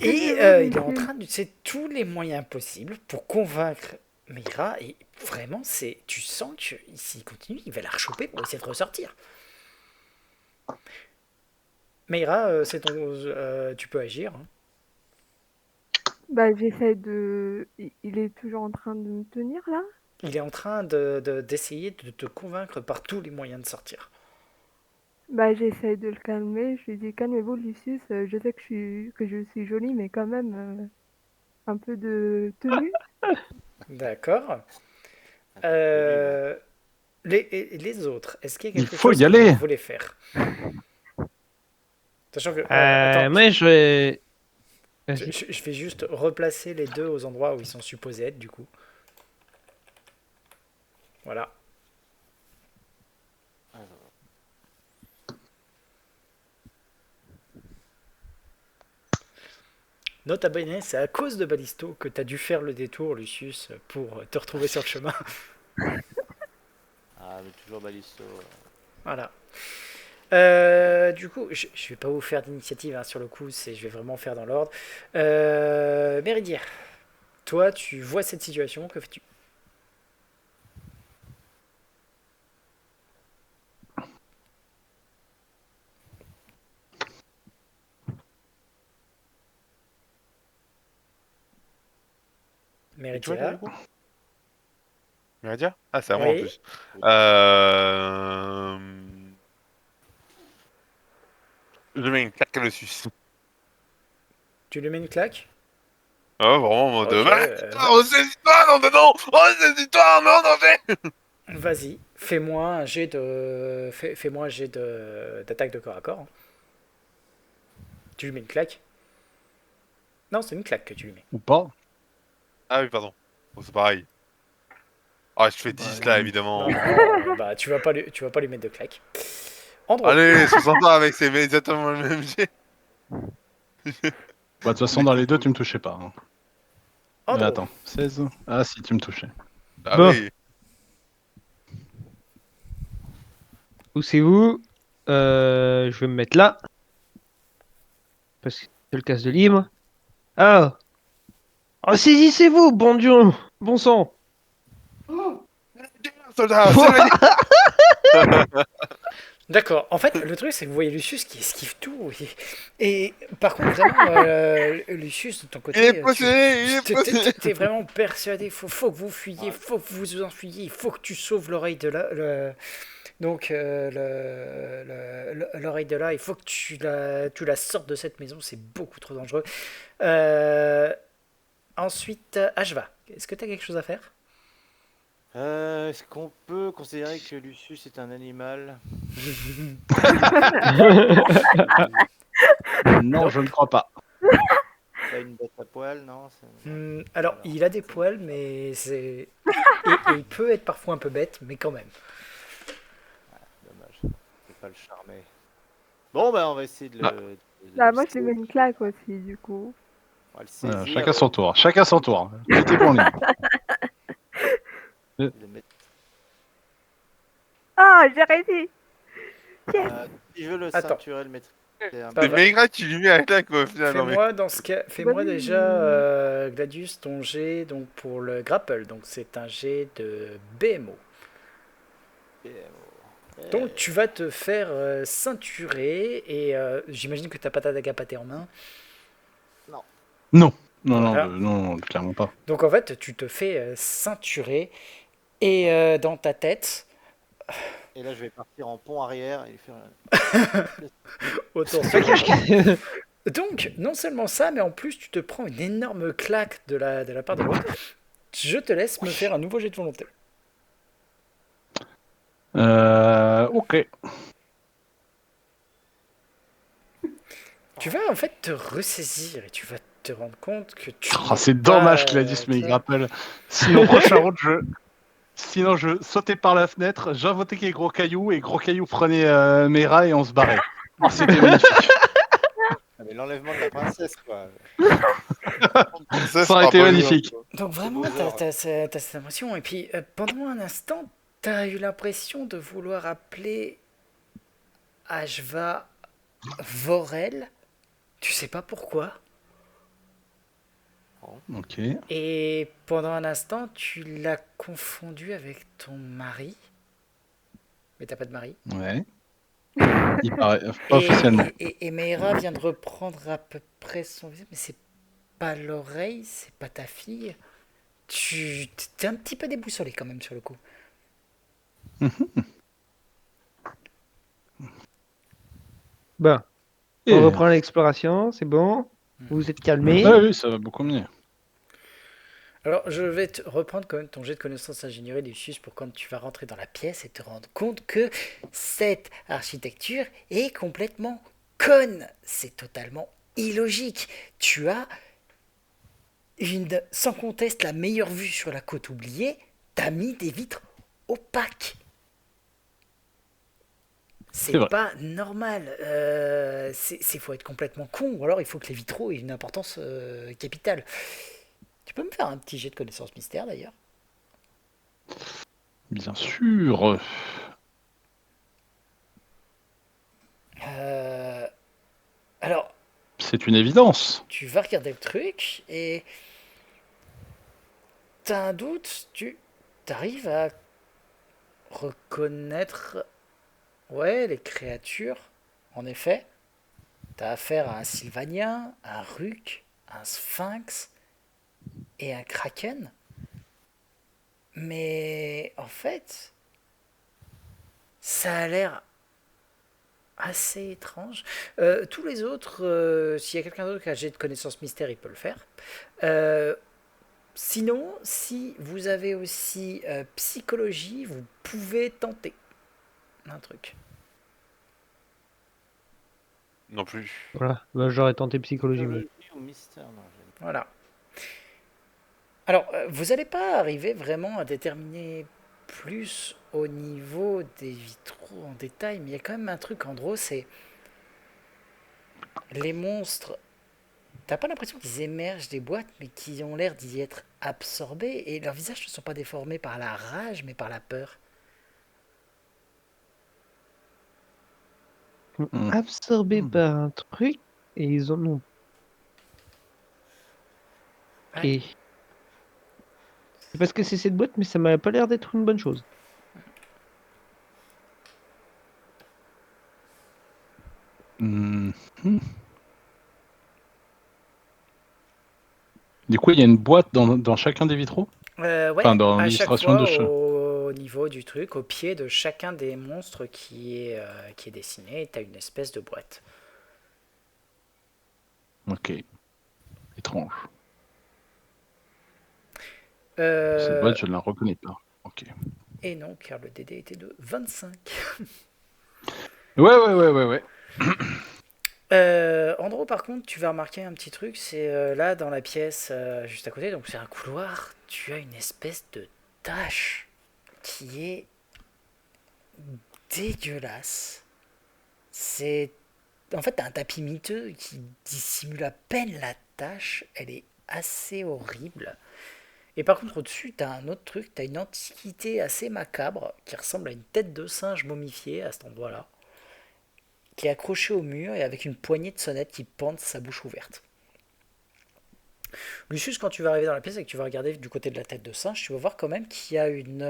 Speaker 1: Et il est en train d'utiliser tous les moyens possibles pour convaincre Meira. Et vraiment, tu sens que s'il continue, il va la rechoper pour essayer de ressortir. Meira, tu peux agir. Hein.
Speaker 5: Bah, j'essaie de. Il est toujours en train de me tenir là?
Speaker 1: Il est en train d'essayer de te convaincre par tous les moyens de sortir.
Speaker 5: Bah, j'essaie de le calmer. Je lui dis calmez-vous, Lucius. Je sais que je suis jolie, mais quand même un peu de tenue.
Speaker 1: D'accord. Les autres, est-ce qu'il y a
Speaker 3: Il
Speaker 1: quelque
Speaker 3: faut
Speaker 1: chose
Speaker 3: y
Speaker 1: que
Speaker 3: aller.
Speaker 1: vous voulez faire? Sachant que. Attends,
Speaker 4: Moi, je vais.
Speaker 1: je,
Speaker 4: Vas-y.
Speaker 1: je vais juste replacer les deux aux endroits où ils sont supposés être, du coup. Voilà. Nota bene, c'est à cause de Ballisto que tu as dû faire le détour, Lucius, pour te retrouver sur le chemin.
Speaker 6: Ah, mais toujours Balisto.
Speaker 1: Voilà. Du coup, je vais pas vous faire d'initiative hein, sur le coup, je vais vraiment faire dans l'ordre. Méridia, toi, tu vois cette situation, que fais-tu? Méridia.
Speaker 2: Méridia? Ah, c'est à moi en
Speaker 1: Oui.
Speaker 2: plus. Je mets une claque à Lucius.
Speaker 1: Tu lui mets une claque?
Speaker 2: Oh, vraiment, en mode.
Speaker 1: Ok,
Speaker 2: Oh, c'est l'histoire, non, non! Oh, c'est l'histoire, non, danger!
Speaker 1: vas-y, fais-moi un jet fais-moi un jet d'attaque de corps à corps. Hein. Tu lui mets une claque? Non, c'est une claque que tu lui mets.
Speaker 3: Ou pas.
Speaker 2: Ah oui, pardon. Bon, c'est pareil. Ah, je fais 10 là, évidemment.
Speaker 1: Bah, tu vas pas lui mettre de claque. Andro.
Speaker 2: Allez, sois sympa avec ces exactement le même jet.
Speaker 3: Bah, de toute façon, dans les deux, tu me touchais pas. Hein. Mais
Speaker 1: Andro.
Speaker 3: attends, 16. Ah, si, tu me touchais.
Speaker 2: Ah
Speaker 4: Bon.
Speaker 2: oui.
Speaker 4: Poussez-vous. Je vais me mettre là. Parce que c'est le casse de libre. Ah! Oh, saisissez-vous, bon Dieu! Bon sang!
Speaker 2: Soldat, c'est
Speaker 1: D'accord. En fait, le truc, c'est que vous voyez Lucius qui esquive tout. Et par contre, vraiment, Lucius, de ton côté,
Speaker 2: Il est possédé, il est possédé.
Speaker 1: t'es vraiment persuadé. Faut que vous fuyiez, faut que vous vous enfuyiez, il faut que tu sauves l'oreille de là. Donc, l'oreille de là, il faut que tu la sortes de cette maison. C'est beaucoup trop dangereux. Ensuite, Ashva, est-ce que tu as quelque chose à faire?
Speaker 6: Est-ce qu'on peut considérer que Lucius est un animal?
Speaker 3: Non, je ne crois pas.
Speaker 6: Il a une bête à poil, non?
Speaker 1: Alors, il a des poils, mais et il peut être parfois un peu bête, mais quand même.
Speaker 6: Dommage. Je peux pas le charmer. Bon, bah, on va essayer de le. de
Speaker 5: Bah,
Speaker 6: le
Speaker 5: moi, je lui mets une claque aussi, du coup.
Speaker 6: On va le
Speaker 3: Voilà,
Speaker 6: saisir.
Speaker 3: chacun son tour. Chacun son tour. Mettez pour lui.
Speaker 6: Le mettre-
Speaker 5: Ah, j'ai réussi!
Speaker 6: Si je veux le
Speaker 1: Attends.
Speaker 6: ceinturer, le mettre. C'est un
Speaker 1: Pas
Speaker 2: C'est
Speaker 1: vrai.
Speaker 2: Maigra, tu lui mets à la claque au final. Non, mais...
Speaker 1: Fais-moi dans ce cas, fais-moi
Speaker 5: Bah oui.
Speaker 1: déjà Gladius ton jet donc pour le grapple, donc c'est un jet de BMO. Donc tu vas te faire ceinturer et j'imagine que t'as pas ta dague à pâté en main.
Speaker 3: Non. Non,
Speaker 1: Voilà.
Speaker 3: non, clairement pas.
Speaker 1: Donc en fait tu te fais ceinturer et dans ta tête
Speaker 6: Et là, je vais partir en pont arrière et faire.
Speaker 1: autour
Speaker 4: Fais cache-cache.
Speaker 1: Donc, non seulement ça, mais en plus, tu te prends une énorme claque de la part de l'autre. Je te laisse me faire un nouveau jet de volonté.
Speaker 3: Ok.
Speaker 1: Tu vas en fait te ressaisir et tu vas te rendre compte que tu
Speaker 3: Oh,
Speaker 1: n'es
Speaker 3: c'est
Speaker 1: pas,
Speaker 3: dommage qu'il a dit ce mais il
Speaker 1: ça.
Speaker 3: rappelle. Sinon, prochain round, Sinon, je sautais par la fenêtre, j'invoquais Gros Caillou, et Gros Caillou prenait Mera et on se barrait. Oh, c'était magnifique.
Speaker 6: Ah, mais l'enlèvement de la princesse, quoi.
Speaker 2: Ça,
Speaker 3: Ça aurait été magnifique.
Speaker 1: Donc vraiment,
Speaker 6: Dinosaure.
Speaker 1: t'as cette impression. Et puis, pendant un instant, t'as eu l'impression de vouloir appeler Ashva Vorel. Tu sais pas pourquoi.
Speaker 3: Ok.
Speaker 1: Et pendant un instant, tu l'as confondu avec ton mari. Mais t'as pas de mari.
Speaker 3: Ouais. Il paraît. Pas officiellement.
Speaker 1: Et Meira vient de reprendre à peu près son visage. Mais c'est pas l'oreille, c'est pas ta fille. T'es un petit peu déboussolé quand même sur le coup.
Speaker 4: Bon,
Speaker 3: Et-
Speaker 4: on reprend l'exploration, c'est bon. Vous vous êtes calmé.
Speaker 3: Ah oui, ça va beaucoup mieux.
Speaker 1: Alors, je vais te reprendre quand même ton jet de connaissance ingénierie Lucius pour quand tu vas rentrer dans la pièce et te rendre compte que cette architecture est complètement conne. C'est totalement illogique. Tu as sans conteste la meilleure vue sur la côte oubliée. T'as mis des vitres opaques.
Speaker 3: C'est
Speaker 1: C'est
Speaker 3: vrai.
Speaker 1: pas normal. Faut être complètement con, ou alors il faut que les vitraux aient une importance capitale. Tu peux me faire un petit jet de connaissance mystère d'ailleurs.
Speaker 3: Bien sûr.
Speaker 1: Alors,
Speaker 3: C'est une évidence.
Speaker 1: tu vas regarder le truc et t'as un doute, tu arrives à reconnaître, ouais, les créatures. En effet, t'as affaire à un sylvanien, un ruc, un sphinx et un kraken. Mais en fait, ça a l'air assez étrange. Tous les autres, s'il y a quelqu'un d'autre qui a un jet de connaissance mystère, il peut le faire. Sinon, si vous avez aussi psychologie, vous pouvez tenter un truc.
Speaker 2: Non plus.
Speaker 4: Voilà, bah, j'aurais tenté psychologie. mais-
Speaker 6: Psychologie ou mystère, non, j'aime
Speaker 1: Voilà. Alors, vous n'allez pas arriver vraiment à déterminer plus au niveau des vitraux en détail, mais il y a quand même un truc en gros, c'est les monstres. T'as pas l'impression qu'ils émergent des boîtes, mais qu'ils ont l'air d'y être absorbés, et leurs visages ne sont pas déformés par la rage, mais par la peur.
Speaker 4: Absorbés
Speaker 3: Hmm.
Speaker 4: par un truc et ils en ont.
Speaker 1: Ouais.
Speaker 4: Et. C'est parce que c'est cette boîte, mais ça m'a pas l'air d'être une bonne chose.
Speaker 3: Mhm. Du coup, il y a une boîte dans chacun des vitraux.
Speaker 1: Ouais,
Speaker 3: Enfin, dans
Speaker 1: à chaque
Speaker 3: l'illustration
Speaker 1: fois
Speaker 3: de chat.
Speaker 1: au niveau du truc, au pied de chacun des monstres qui est dessiné, t'as une espèce de boîte.
Speaker 3: Ok. Étrange. Cette
Speaker 1: Euh,
Speaker 3: boîte, je ne la reconnais pas. Ok.
Speaker 1: et non, car le DD était de 25.
Speaker 3: Ouais.
Speaker 1: Andro, par contre, tu vas remarquer un petit truc, c'est là dans la pièce juste à côté, donc c'est un couloir, tu as une espèce de tache qui est dégueulasse. C'est en fait t'as un tapis miteux qui dissimule à peine la tache, elle est assez horrible. Et par contre au-dessus t'as un autre truc, t'as une antiquité assez macabre qui ressemble à une tête de singe momifiée à cet endroit-là, qui est accrochée au mur et avec une poignée de sonnettes qui pendent sa bouche ouverte. Lucius, quand tu vas arriver dans la pièce et que tu vas regarder du côté de la tête de singe, tu vas voir quand même qu'il y a une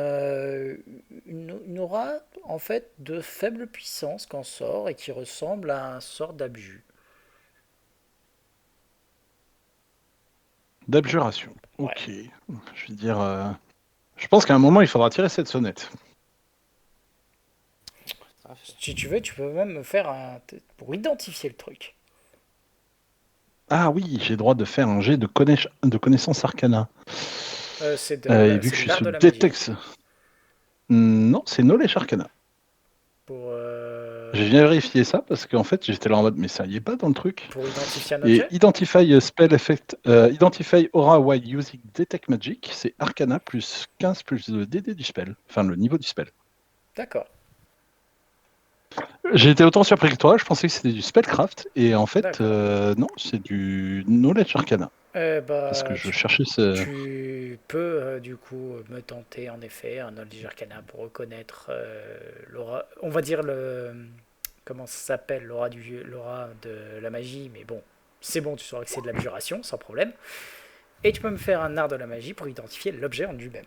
Speaker 1: aura en fait de faible puissance qu'en sort et qui ressemble à un sort d'abjus.
Speaker 3: D'abjuration. Ok. Je veux dire. Je pense qu'à un moment, il faudra tirer cette sonnette.
Speaker 6: ça.
Speaker 1: Si tu veux, tu peux même me faire un pour identifier le truc.
Speaker 3: Ah oui, j'ai le droit de faire un jet de connaissance arcana.
Speaker 1: C'est
Speaker 3: Et vu que je
Speaker 1: c'est
Speaker 3: suis
Speaker 1: l'art
Speaker 3: sous
Speaker 1: de la magie.
Speaker 3: détex... Non, c'est knowledge arcana.
Speaker 1: Pour,
Speaker 3: J'ai bien vérifié ça parce qu'en fait, j'étais là en mode, mais ça y est pas dans le truc.
Speaker 1: pour identifier un
Speaker 3: Et
Speaker 1: objet.
Speaker 3: Identify Spell Effect, Identify Aura while using Detect Magic, c'est Arcana plus 15 plus le DD du spell, enfin le niveau du spell.
Speaker 1: D'accord.
Speaker 3: J'ai été autant surpris que toi, je pensais que c'était du Spellcraft, et en fait,
Speaker 1: D'accord.
Speaker 3: non, c'est du Knowledge Arcana. Parce que
Speaker 1: Bah,
Speaker 3: je cherchais ce.
Speaker 1: tu peux du coup me tenter en effet un knowledge arcana pour reconnaître l'aura. On va dire le. Comment ça s'appelle? L'aura de la magie, mais bon, c'est bon, tu sauras que c'est de l'abjuration sans problème. Et tu peux me faire un art de la magie pour identifier l'objet en lui-même.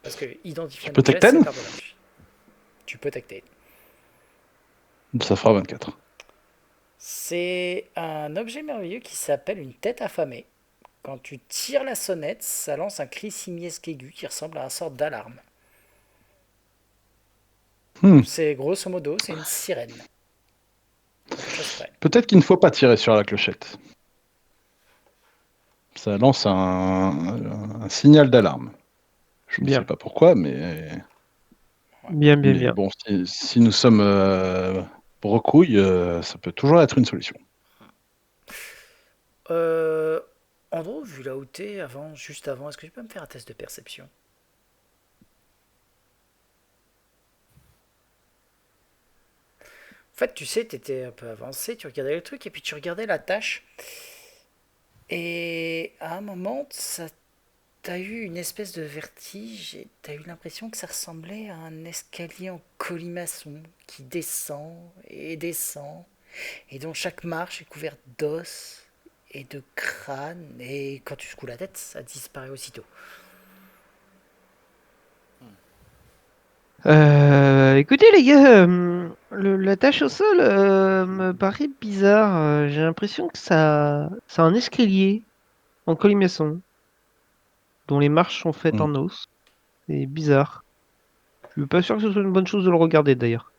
Speaker 1: Parce que identifier
Speaker 3: Je
Speaker 1: un
Speaker 3: peux
Speaker 1: objet,
Speaker 3: Tech
Speaker 1: c'est
Speaker 3: 10
Speaker 1: l'art de la magie. Tu peux tacter.
Speaker 3: Ça fera 24.
Speaker 1: C'est un objet merveilleux qui s'appelle une tête affamée. Quand tu tires la sonnette, ça lance un cri simiesque aigu qui ressemble à un sort d'alarme.
Speaker 3: Hmm.
Speaker 1: C'est grosso modo, c'est une sirène. À peu de choses près.
Speaker 3: Peut-être qu'il ne faut pas tirer sur la clochette. Ça lance un signal d'alarme. Je ne sais
Speaker 4: Bien,
Speaker 3: pas pourquoi, mais,
Speaker 4: bien, bien,
Speaker 3: mais
Speaker 4: bien.
Speaker 3: bon, si nous sommes recouilles, ça peut toujours être une solution.
Speaker 1: Euh, Andrew, vu là où t'es avant, juste avant, est-ce que tu peux me faire un test de perception? En fait, tu sais, t'étais un peu avancé, tu regardais le truc et puis tu regardais la tâche. Et à un moment, ça t'as eu une espèce de vertige et t'as eu l'impression que ça ressemblait à un escalier en colimaçon qui descend et descend et dont chaque marche est couverte d'os et de crânes et quand tu secoues la tête, ça disparaît aussitôt.
Speaker 4: Écoutez les gars, la tâche au sol me paraît bizarre. J'ai l'impression que c'est un escalier en colimaçon dont les marches sont faites
Speaker 3: Hmm.
Speaker 4: en os. C'est bizarre. Je suis pas sûr que ce soit une bonne chose de le regarder d'ailleurs.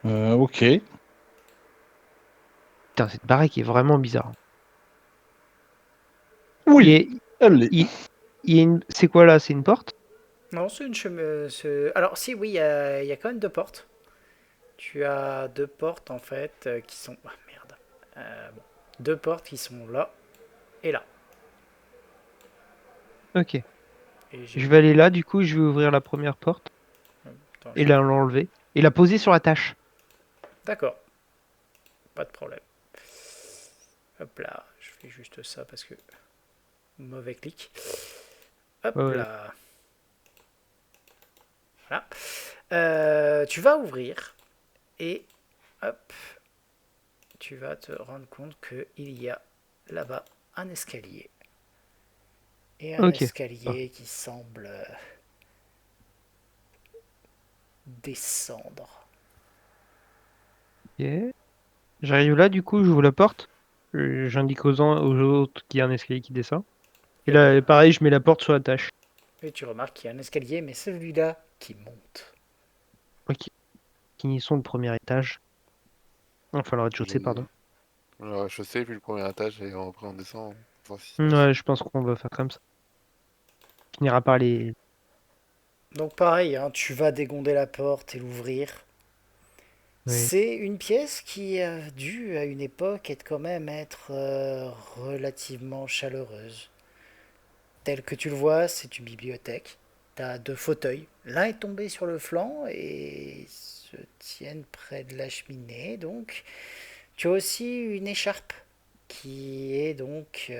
Speaker 3: Ok.
Speaker 4: Putain, cette baraque est vraiment bizarre. Il y
Speaker 3: Oui,
Speaker 4: a,
Speaker 3: elle l'est.
Speaker 4: il y a une... C'est quoi là? C'est une porte?
Speaker 1: Non, c'est une chemin. Alors, si, oui, il y a quand même deux portes. Tu as deux portes en fait qui sont. Ah merde. Bon. Deux portes qui sont là et là.
Speaker 4: Ok.
Speaker 1: Et j'ai
Speaker 4: Je
Speaker 1: mis.
Speaker 4: vais aller là, du coup, je vais ouvrir la première porte
Speaker 1: Attends,
Speaker 4: et l'enlever et la poser sur la tâche.
Speaker 1: d'accord, pas de problème. Hop là, je fais juste ça parce que mauvais clic. Hop
Speaker 4: Ouais, ouais.
Speaker 1: là. Voilà. Tu vas ouvrir et hop, tu vas te rendre compte qu'il y a là-bas un escalier. Et un
Speaker 4: Ok. Ah,
Speaker 1: escalier qui semble descendre.
Speaker 4: ok. J'arrive là, du coup, j'ouvre la porte. J'indique aux autres qu'il y a un escalier qui descend. Et
Speaker 1: Et ben,
Speaker 4: là, pareil, je mets la porte sur la tâche.
Speaker 1: et tu remarques qu'il y a un escalier, mais celui-là qui monte.
Speaker 4: Ok. Finissons le premier étage. Enfin, le rez-de-chaussée,
Speaker 2: Je...
Speaker 4: pardon.
Speaker 2: Le rez-de-chaussée, puis le premier étage, et après on descend. Voir ce qui se passe.
Speaker 4: Ouais, je pense qu'on va faire comme ça. On finira par les...
Speaker 1: Donc pareil, hein, tu vas dégonder la porte et l'ouvrir.
Speaker 4: Oui.
Speaker 1: C'est une pièce qui a dû à une époque être relativement chaleureuse. Tel que tu le vois, c'est une bibliothèque. T'as deux fauteuils. L'un est tombé sur le flanc et se tiennent près de la cheminée. Donc, tu as aussi une écharpe qui est donc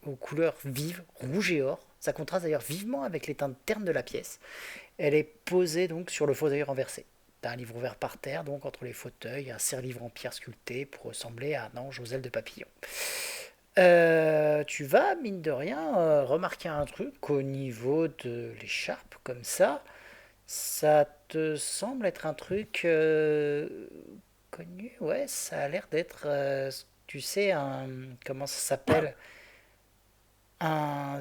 Speaker 1: aux couleurs vives, rouge et or. Ça contraste d'ailleurs vivement avec les teintes ternes de la pièce. Elle est posée donc sur le fauteuil renversé. T'as un livre ouvert par terre, donc entre les fauteuils, un serre-livre en pierre sculpté pour ressembler à un ange aux ailes de papillon. Tu vas, mine de rien, remarquer un truc au niveau de l'écharpe, comme ça. Ça te semble être un truc connu? Ouais, ça a l'air d'être, tu sais, un... Comment ça s'appelle? Un,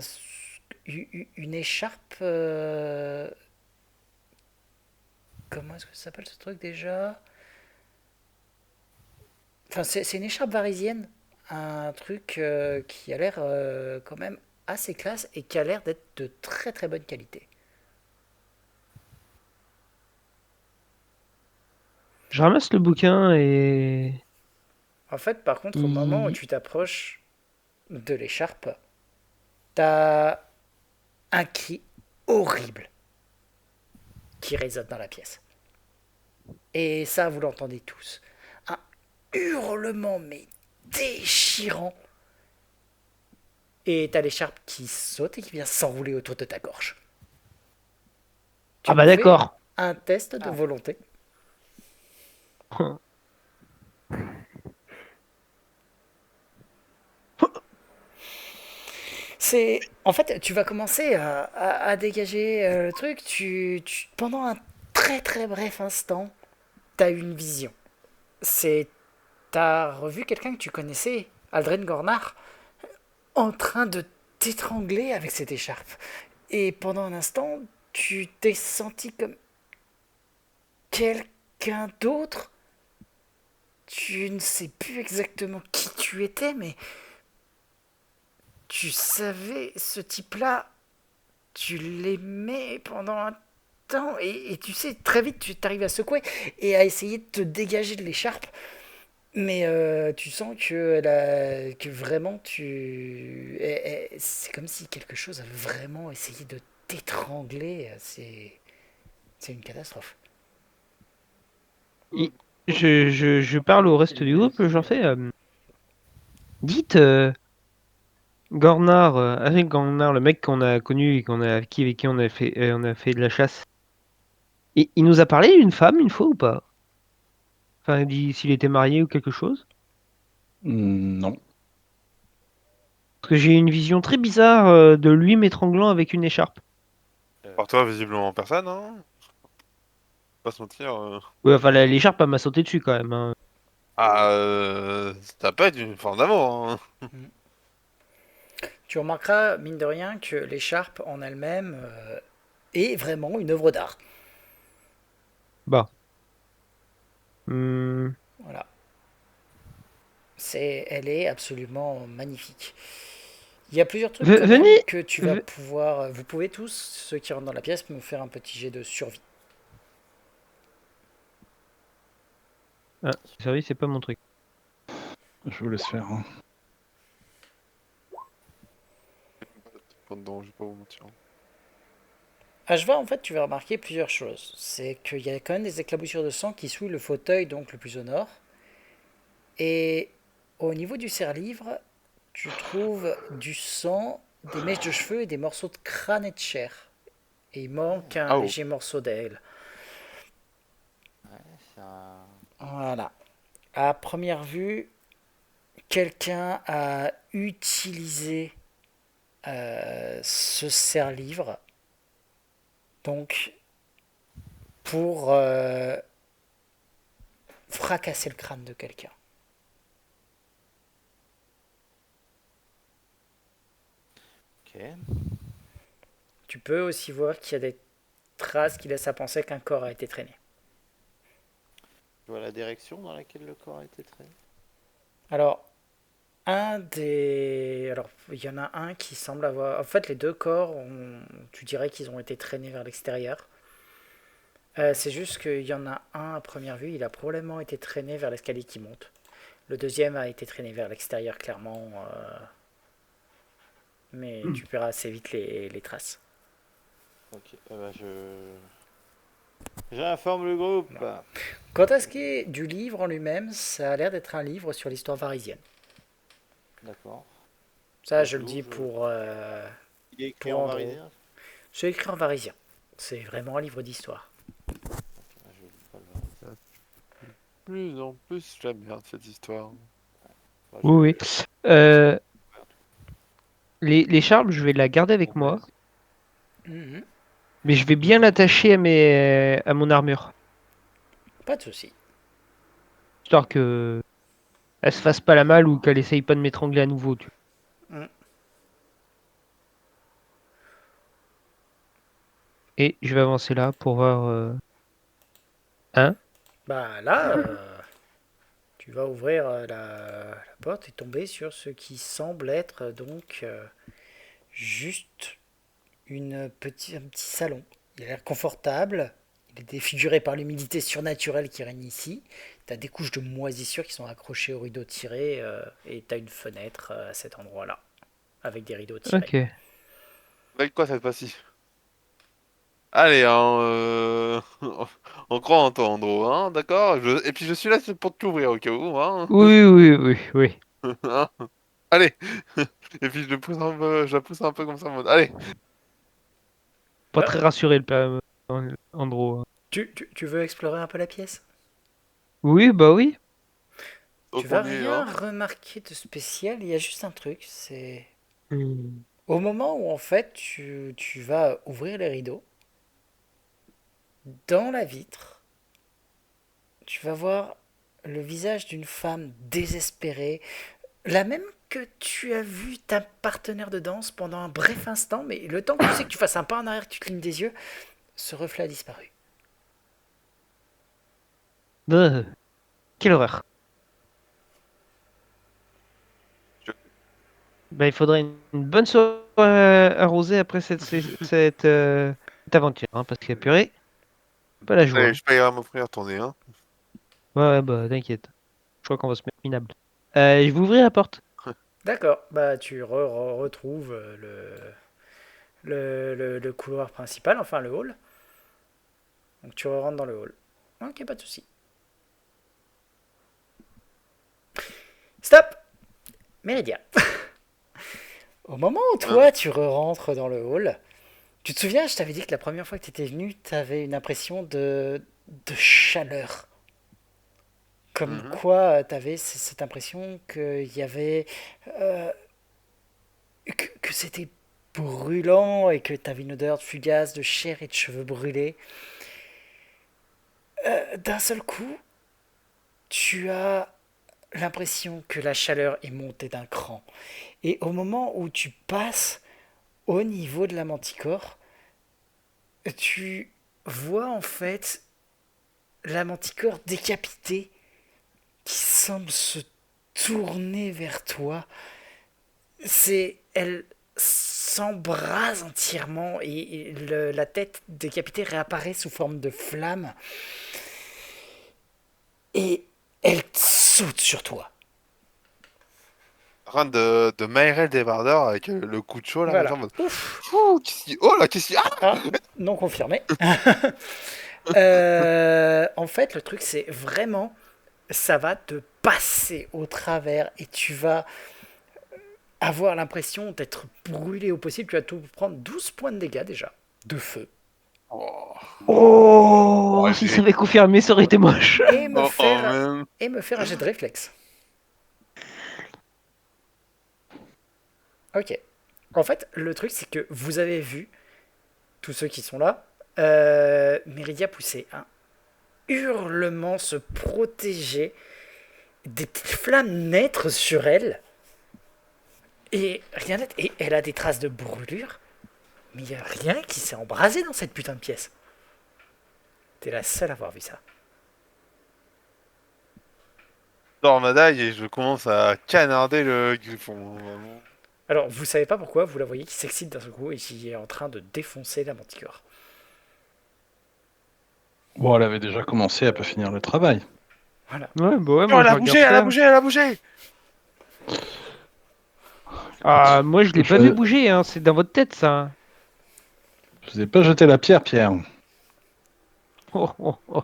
Speaker 1: une écharpe Comment est-ce que ça s'appelle ce truc déjà? Enfin, c'est une écharpe varisienne. Un truc qui a l'air quand même assez classe et qui a l'air d'être de très très bonne qualité.
Speaker 4: Je ramasse le bouquin et...
Speaker 1: En fait, par contre, au moment où tu t'approches de l'écharpe, t'as un cri horrible qui résonne dans la pièce. Et ça, vous l'entendez tous. Un hurlement, mais déchirant. Et t'as l'écharpe qui saute et qui vient s'enrouler autour de ta gorge. Tu
Speaker 4: Ah bah
Speaker 1: me fais
Speaker 4: d'accord.
Speaker 1: un test de
Speaker 6: Ah.
Speaker 1: volonté. C'est en fait, tu vas commencer à dégager le truc. Pendant un très très bref instant, t'as eu une vision. C'est T'as revu quelqu'un que tu connaissais, Aldren Gornar, en train de t'étrangler avec cette écharpe. Et pendant un instant, tu t'es senti comme quelqu'un d'autre. Tu ne sais plus exactement qui tu étais, mais tu savais ce type-là. Tu l'aimais pendant un temps. Et tu sais, très vite, tu t'arrives à secouer et à essayer de te dégager de l'écharpe. Mais tu sens que vraiment c'est comme si quelque chose avait vraiment essayé de t'étrangler. C'est une catastrophe.
Speaker 4: Et je parle au reste du groupe, j'en fais... dites, Gornar, avec Gornar, le mec qu'on a connu et avec qui on a fait de la chasse, il nous a parlé d'une femme une fois ou pas? Enfin, il dit s'il était marié ou quelque chose?
Speaker 3: Non.
Speaker 4: Parce que j'ai eu une vision très bizarre de lui m'étranglant avec une écharpe.
Speaker 2: Par toi, visiblement personne, hein. Pas se mentir.
Speaker 4: Ouais, enfin, l'écharpe, elle m'a sauté dessus quand même, hein.
Speaker 2: Ah, ça peut être une forme d'amour, hein.
Speaker 1: Tu remarqueras, mine de rien, que l'écharpe en elle-même est vraiment une œuvre d'art.
Speaker 4: Bah. Hmm.
Speaker 1: Voilà. Elle est absolument magnifique. Il y a plusieurs trucs quand même
Speaker 4: Venez,
Speaker 1: que tu vas pouvoir. Vous pouvez tous, ceux qui rentrent dans la pièce, me faire un petit jet de survie.
Speaker 4: Ah, service, c'est pas mon truc.
Speaker 3: Je vous laisse faire. Hein.
Speaker 2: Pendant, je vais pas vous mentir.
Speaker 1: Ashva, en fait, tu vas remarquer plusieurs choses. C'est qu'il y a quand même des éclaboussures de sang qui souillent le fauteuil, donc le plus au nord. Et au niveau du serre-livre, tu trouves du sang, des mèches de cheveux et des morceaux de crâne et de chair. Et il manque un
Speaker 2: Ah, oh.
Speaker 1: léger morceau d'aile.
Speaker 6: Ça...
Speaker 1: Voilà. À première vue, quelqu'un a utilisé ce serre-livre donc pour fracasser le crâne de quelqu'un.
Speaker 6: Ok.
Speaker 1: Tu peux aussi voir qu'il y a des traces qui laissent à penser qu'un corps a été traîné.
Speaker 6: Je vois la direction dans laquelle le corps a été traîné.
Speaker 1: Alors, alors, il y en a un qui semble avoir... En fait, les deux corps, tu dirais qu'ils ont été traînés vers l'extérieur. C'est juste qu'il y en a un à première vue, il a probablement été traîné vers l'escalier qui monte. Le deuxième a été traîné vers l'extérieur, clairement. Mais tu verras assez vite les traces.
Speaker 6: Ok, j'informe le groupe.
Speaker 1: Voilà. Quant à ce qui est du livre en lui-même, ça a l'air d'être un livre sur l'histoire varisienne.
Speaker 6: D'accord.
Speaker 1: Ça, je le dis pour...
Speaker 6: Il est écrit
Speaker 1: pour
Speaker 6: en
Speaker 1: Andro.
Speaker 6: varisien.
Speaker 1: C'est écrit en varisien. C'est vraiment un livre d'histoire.
Speaker 6: Je lis pas le varisien.
Speaker 2: Plus en plus, j'aime bien cette histoire.
Speaker 6: Moi,
Speaker 4: Oui, oui. L'écharpe, je vais la garder avec moi,
Speaker 1: Mhm.
Speaker 4: mais je vais bien l'attacher à mon armure.
Speaker 1: Pas de souci.
Speaker 4: Histoire que elle se fasse pas la malle ou qu'elle essaye pas de m'étrangler à nouveau.
Speaker 1: Mhm.
Speaker 4: Et je vais avancer là pour voir Hein?
Speaker 1: Bah là, tu vas ouvrir la porte et tomber sur ce qui semble être donc juste un petit salon. Il a l'air confortable. Il est défiguré par l'humidité surnaturelle qui règne ici. Tu as des couches de moisissure qui sont accrochées au rideau tiré et tu as une fenêtre à cet endroit-là avec des rideaux tirés.
Speaker 4: Ok.
Speaker 2: Avec quoi cette fois-ci? Allez, hein, on croit en toi, Andro, hein, d'accord? Et puis je suis là pour t'ouvrir au cas où, hein?
Speaker 4: Oui, oui, oui, oui.
Speaker 2: Hein. Allez! Et puis je la pousse un peu comme ça en mode, allez!
Speaker 4: Pas
Speaker 1: Alors,
Speaker 4: très rassuré le père Andro.
Speaker 1: tu veux explorer un peu la pièce?
Speaker 4: Oui, bah oui.
Speaker 2: Au
Speaker 1: Tu vas
Speaker 2: premier,
Speaker 1: rien
Speaker 2: hein?
Speaker 1: remarquer de spécial, il y a juste un truc, c'est
Speaker 4: Hmm.
Speaker 1: au moment où en fait tu vas ouvrir les rideaux, dans la vitre, tu vas voir le visage d'une femme désespérée, la même que tu as vu ta partenaire de danse pendant un bref instant, mais le temps que tu sais que tu fasses un pas en arrière, que tu clignes des yeux, ce reflet a disparu.
Speaker 4: Euh, Quelle horreur.
Speaker 2: Je-
Speaker 4: Bah, il faudrait une bonne soirée arrosée après cette aventure, hein, parce que purée, pas la joie.
Speaker 2: Allez,
Speaker 4: Hein.
Speaker 2: je payerai m'offrir ton nez, hein?
Speaker 4: Ouais, ouais, bah t'inquiète. Je crois qu'on va se mettre minable. Je vais ouvrir la porte.
Speaker 1: D'accord, bah tu retrouves le couloir principal, enfin le hall. Donc tu rentres dans le hall. Ok, pas de souci. Stop! Méridia. Au moment où
Speaker 2: Hein?
Speaker 1: toi tu rentres dans le hall, tu te souviens, je t'avais dit que la première fois que tu étais venu, tu avais une impression de chaleur. Comme
Speaker 2: Mhm.
Speaker 1: quoi, tu avais cette impression qu'il y avait. euh, que c'était brûlant et que tu avais une odeur fugace de chair et de cheveux brûlés. D'un seul coup, tu as l'impression que la chaleur est montée d'un cran. Et au moment où tu passes au niveau de la manticore, tu vois en fait la manticore décapitée qui semble se tourner vers toi. Elle s'embrase entièrement et la tête décapitée réapparaît sous forme de flamme et elle saute sur toi.
Speaker 2: En train de m'aérer le débardeur avec le coup de chaud là, comme ça,
Speaker 1: Voilà.
Speaker 2: en mode,
Speaker 1: Ouf.
Speaker 2: ouh, oh là, qu'est-ce qu'il y a? Ah.
Speaker 1: Ah, non confirmé. En fait, le truc, c'est vraiment, ça va te passer au travers et tu vas avoir l'impression d'être brûlé au possible. Tu vas tout prendre 12 points de dégâts déjà, de feu.
Speaker 2: Oh,
Speaker 4: Oh,
Speaker 2: oh,
Speaker 4: si ça avait confirmé, ça aurait été moche.
Speaker 1: Et me
Speaker 2: oh, oh,
Speaker 1: faire,
Speaker 2: man.
Speaker 1: et me faire un jet de réflexe. Ok. En fait, le truc, c'est que vous avez vu, tous ceux qui sont là, Méridia pousser un hurlement, se protéger, des petites flammes naître sur elle, et rien d'autre. Et elle a des traces de brûlure, mais il n'y a rien qui s'est embrasé dans cette putain de pièce. T'es la seule à avoir vu ça.
Speaker 2: Dans ma dague et je commence à canarder le griffon, vraiment.
Speaker 1: Alors, vous savez pas pourquoi, vous la voyez qui s'excite d'un seul coup et qui est en train de défoncer la manticore.
Speaker 3: Bon, elle avait déjà commencé, elle peut finir le travail.
Speaker 1: Voilà.
Speaker 4: Ouais, bah ouais,
Speaker 2: Oh,
Speaker 4: moi
Speaker 2: elle
Speaker 4: je
Speaker 2: a bougé,
Speaker 4: regarde
Speaker 2: elle a
Speaker 4: ça.
Speaker 2: bougé, elle a bougé!
Speaker 4: Ah, moi je l'ai pas vu
Speaker 3: Je
Speaker 4: bouger, hein. C'est dans votre tête ça.
Speaker 3: je vous ai pas jeté la pierre, Pierre.
Speaker 4: Oh, oh, oh.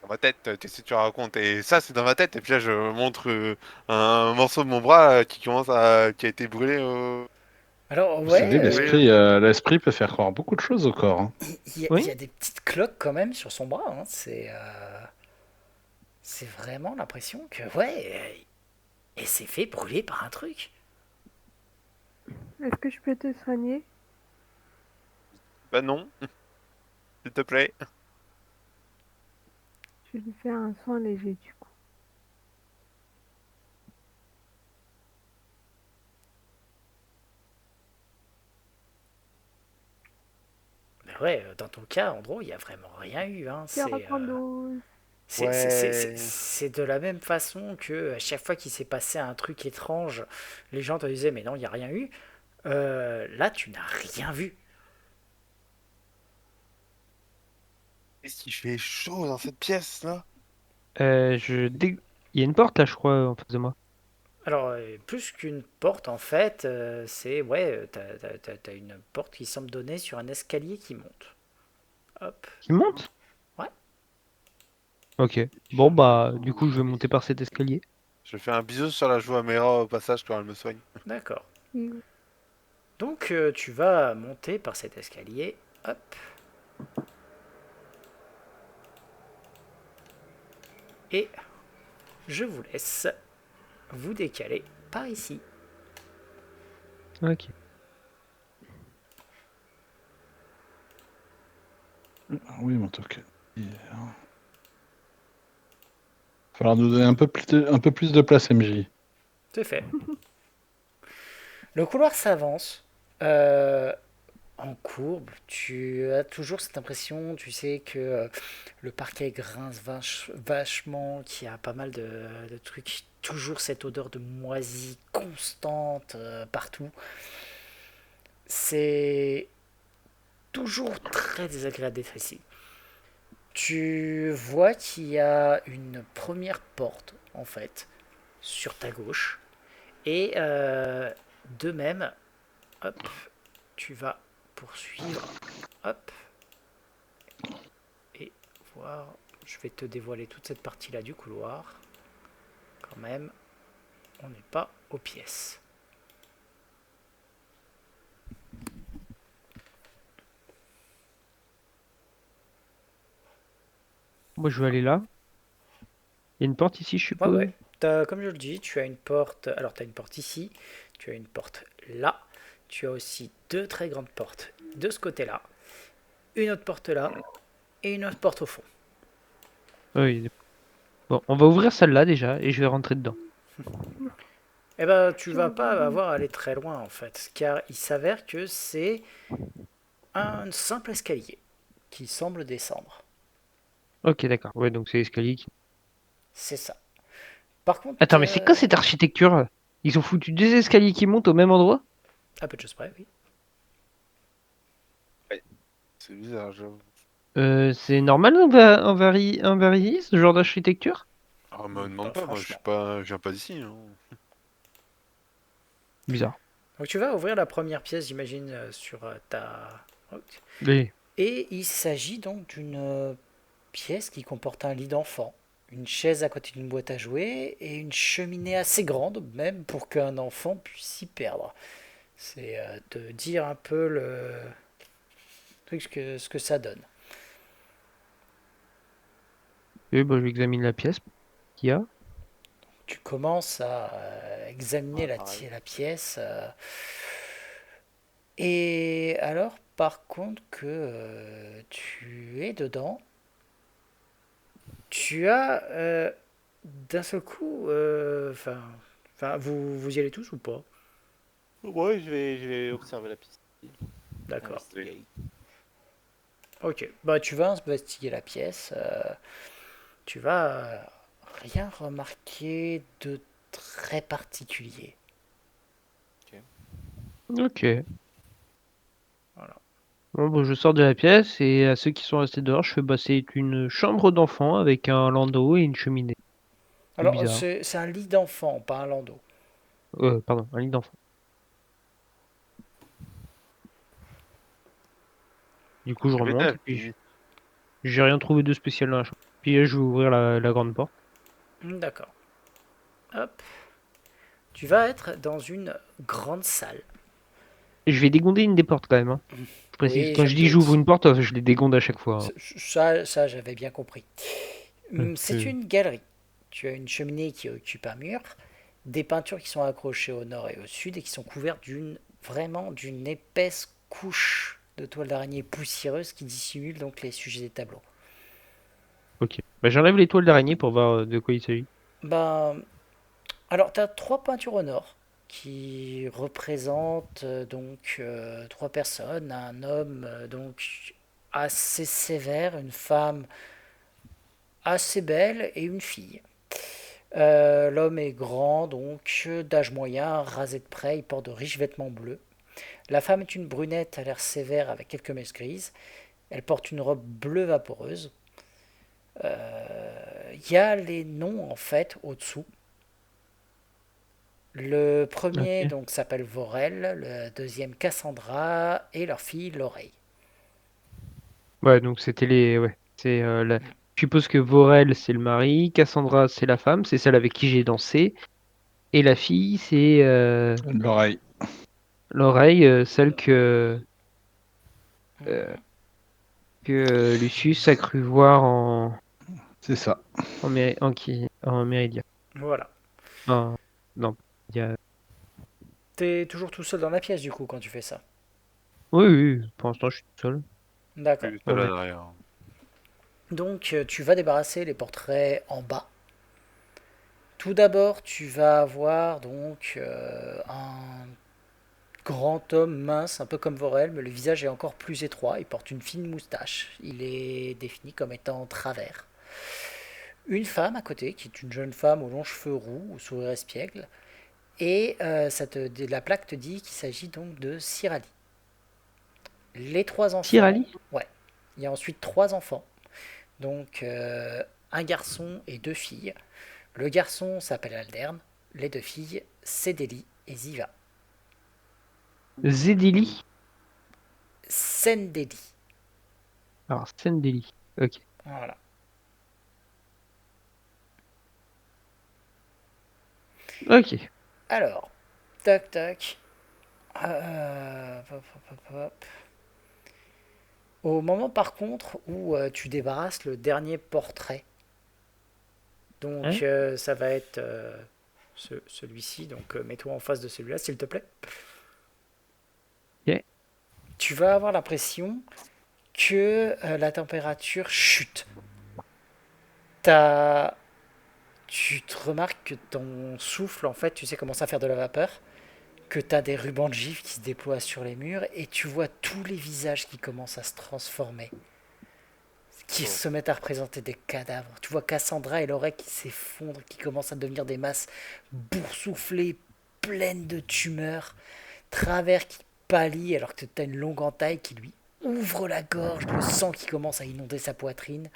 Speaker 2: Dans ma tête, qu'est-ce que tu racontes? Et ça, c'est dans ma tête, et puis là, je montre un morceau de mon bras qui a été brûlé.
Speaker 1: Alors,
Speaker 3: Vous savez,
Speaker 1: ouais,
Speaker 2: Oui,
Speaker 3: l'esprit peut faire croire beaucoup de choses au corps. Hein.
Speaker 1: il y
Speaker 4: Oui.
Speaker 1: a des petites cloques quand même sur son bras. Hein. C'est vraiment l'impression que, ouais, elle s'est fait brûler par un truc.
Speaker 5: Est-ce que je peux te soigner?
Speaker 2: bah non, s'il te plaît.
Speaker 5: Je vais lui faire un soin léger du coup.
Speaker 1: Ben ouais, dans ton cas, Andro, il n'y a vraiment rien eu. Hein. C'est
Speaker 5: 42.
Speaker 1: c'est de la même façon que à chaque fois qu'il s'est passé un truc étrange, les gens te disaient mais non, il n'y a rien eu. Là, tu n'as rien vu.
Speaker 2: Qu'est-ce qu'il fait chaud dans cette pièce là?
Speaker 4: Il y a une porte là, je crois, en face de moi.
Speaker 1: Alors, plus qu'une porte, en fait, c'est, ouais, t'as une porte qui semble donner sur un escalier qui monte. Hop.
Speaker 4: Qui monte?
Speaker 1: Ouais.
Speaker 4: Ok. Bon, bah, du coup, je vais monter par cet escalier.
Speaker 2: Je fais un bisou sur la joue à Mera au passage quand elle me soigne.
Speaker 1: D'accord.
Speaker 5: Mm.
Speaker 1: Donc, tu vas monter par cet escalier. Hop. Et je vous laisse vous décaler par ici.
Speaker 4: Ok.
Speaker 3: Oui, mon token. Il va falloir nous donner un peu plus de place, MJ.
Speaker 1: C'est fait. Le couloir s'avance. Euh, en courbe, tu as toujours cette impression, tu sais que le parquet grince vachement, qu'il y a pas mal de trucs, toujours cette odeur de moisi constante partout. C'est toujours très désagréable d'être ici. Tu vois qu'il y a une première porte, en fait, sur ta gauche. Et de même, hop, tu vas poursuivre, hop, et voir. Je vais te dévoiler toute cette partie-là du couloir. Quand même, on n'est pas aux pièces.
Speaker 4: Moi, je vais aller là. Il y a une porte ici, je
Speaker 1: Ouais,
Speaker 4: suppose.
Speaker 1: ouais. Comme je le dis, tu as une porte. Alors, tu as une porte ici, tu as une porte là. Tu as aussi deux très grandes portes de ce côté-là, une autre porte là et une autre porte au fond.
Speaker 4: Oui. Bon, on va ouvrir celle-là déjà et je vais rentrer dedans.
Speaker 1: Eh ben, tu
Speaker 5: Je
Speaker 1: vas pas
Speaker 5: regarde.
Speaker 1: avoir à aller très loin en fait, car il s'avère que c'est un simple escalier qui semble descendre.
Speaker 4: Ok, d'accord. Ouais, donc c'est l'escalier qui...
Speaker 1: C'est ça. Par contre,
Speaker 4: Attends, mais c'est quoi cette architecture? Ils ont foutu deux escaliers qui montent au même endroit?
Speaker 1: à peu de choses près, oui.
Speaker 2: C'est bizarre, j'avoue.
Speaker 4: C'est normal en Varilly, ce genre d'architecture?
Speaker 2: Ah, me demande
Speaker 1: Pas
Speaker 2: pas, moi je suis
Speaker 1: franchement.
Speaker 2: pas, je viens pas d'ici. Hein.
Speaker 4: Bizarre.
Speaker 1: Donc tu vas ouvrir la première pièce, j'imagine, sur ta... Ok.
Speaker 4: Oui.
Speaker 1: Et il s'agit donc d'une pièce qui comporte un lit d'enfant, une chaise à côté d'une boîte à jouets et une cheminée assez grande, même pour qu'un enfant puisse s'y perdre. C'est de dire un peu le truc, ce que ça donne.
Speaker 4: Et bah, j'examine la pièce qu'il y a.
Speaker 1: Tu commences à examiner
Speaker 6: Ouais, pareil.
Speaker 1: la pièce. Et alors, par contre, que tu es dedans, tu as d'un seul coup, vous y allez tous ou pas?
Speaker 6: Ouais, je vais observer la piste.
Speaker 1: D'accord.
Speaker 6: Investigate.
Speaker 1: Ok. Bah, tu vas investiguer la pièce. Tu vas rien remarquer de très particulier.
Speaker 4: Ok.
Speaker 1: Voilà.
Speaker 4: Bon, bah, je sors de la pièce et à ceux qui sont restés dehors, je fais bah, c'est une chambre d'enfant avec un landau et une cheminée. C'est
Speaker 1: Alors,
Speaker 4: bizarre.
Speaker 1: c'est un lit d'enfant, pas un landau.
Speaker 4: Pardon, un lit d'enfant. Du coup, je
Speaker 2: Je vais
Speaker 4: remonte
Speaker 2: là,
Speaker 4: et puis j'ai rien trouvé de spécial dans la chambre. Puis je vais ouvrir la grande porte.
Speaker 1: D'accord. Hop. Tu vas être dans une grande salle.
Speaker 4: Et je vais dégonder une des portes quand même. Hein. Je précise.
Speaker 1: Oui,
Speaker 4: Quand
Speaker 1: je
Speaker 4: je
Speaker 1: me
Speaker 4: dis j'ouvre
Speaker 1: doute.
Speaker 4: une porte, je les dégonde à chaque fois.
Speaker 1: Ça j'avais bien compris.
Speaker 4: Hein.
Speaker 1: C'est une galerie. Tu as une cheminée qui occupe un mur, des peintures qui sont accrochées au nord et au sud et qui sont couvertes d'une épaisse couche de toile d'araignée poussiéreuse qui dissimule donc les sujets des tableaux.
Speaker 4: Ok. Bah, j'enlève les toiles d'araignée pour voir de quoi il s'agit.
Speaker 1: Ben, alors tu as trois peintures au nord qui représentent donc trois personnes, un homme donc assez sévère, une femme assez belle et une fille. L'homme est grand, donc d'âge moyen, rasé de près, il porte de riches vêtements bleus. La femme est une brunette à l'air sévère avec quelques mèches grises. Elle porte une robe bleue vaporeuse. Il y a les noms en fait au-dessous. Le premier
Speaker 4: Ok.
Speaker 1: donc s'appelle Vorel, le deuxième Cassandra et leur fille l'oreille.
Speaker 4: Ouais, donc c'était les. Ouais. Je suppose que Vorel, c'est le mari, Cassandra, c'est la femme, c'est celle avec qui j'ai dansé. Et la fille, c'est
Speaker 3: L'oreille.
Speaker 4: l'oreille, celle que Lucius a cru voir
Speaker 3: C'est ça.
Speaker 4: en Méridien.
Speaker 1: Voilà.
Speaker 4: En- non, il y a-
Speaker 1: T'es toujours tout seul dans la pièce du coup quand tu fais ça.
Speaker 4: Oui, oui, pour l'instant, je suis tout seul.
Speaker 1: D'accord.
Speaker 2: Oui,
Speaker 4: Ouais.
Speaker 2: là derrière.
Speaker 1: Donc tu vas débarrasser les portraits en bas. Tout d'abord, tu vas avoir donc un grand homme mince, un peu comme Vorel, mais le visage est encore plus étroit. Il porte une fine moustache. Il est défini comme étant travers. Une femme à côté, qui est une jeune femme aux longs cheveux roux, au sourire espiègle. Et la plaque te dit qu'il s'agit donc de Cyrali. Les trois enfants.
Speaker 4: Cyrali?
Speaker 1: Ouais. Il y a ensuite trois enfants. Donc un garçon et deux filles. Le garçon s'appelle Aldern. Les deux filles, Cédélie et Ziva.
Speaker 4: Zedili?
Speaker 1: Sendeli.
Speaker 4: Alors, Sendeli. Ok.
Speaker 1: Voilà.
Speaker 4: Ok.
Speaker 1: Alors, tac tac. Hop, hop, hop, hop. Au moment par contre où tu débarrasses le dernier portrait, donc
Speaker 4: Hein?
Speaker 1: ça va être celui-ci, donc mets-toi en face de celui-là s'il te plaît.
Speaker 4: Ok.
Speaker 1: Tu vas avoir l'impression que la température chute. T'as- Tu te remarques que ton souffle, en fait, tu sais, commence à faire de la vapeur, que tu as des rubans de givre qui se déploient sur les murs, et tu vois tous les visages qui commencent à se transformer, qui se mettent à représenter des cadavres. Tu vois Cassandra et l'oreille qui s'effondrent, qui commencent à devenir des masses boursouflées, pleines de tumeurs, Travers qui pâlit alors que tu as une longue entaille qui lui ouvre la gorge, le sang qui commence à inonder sa poitrine.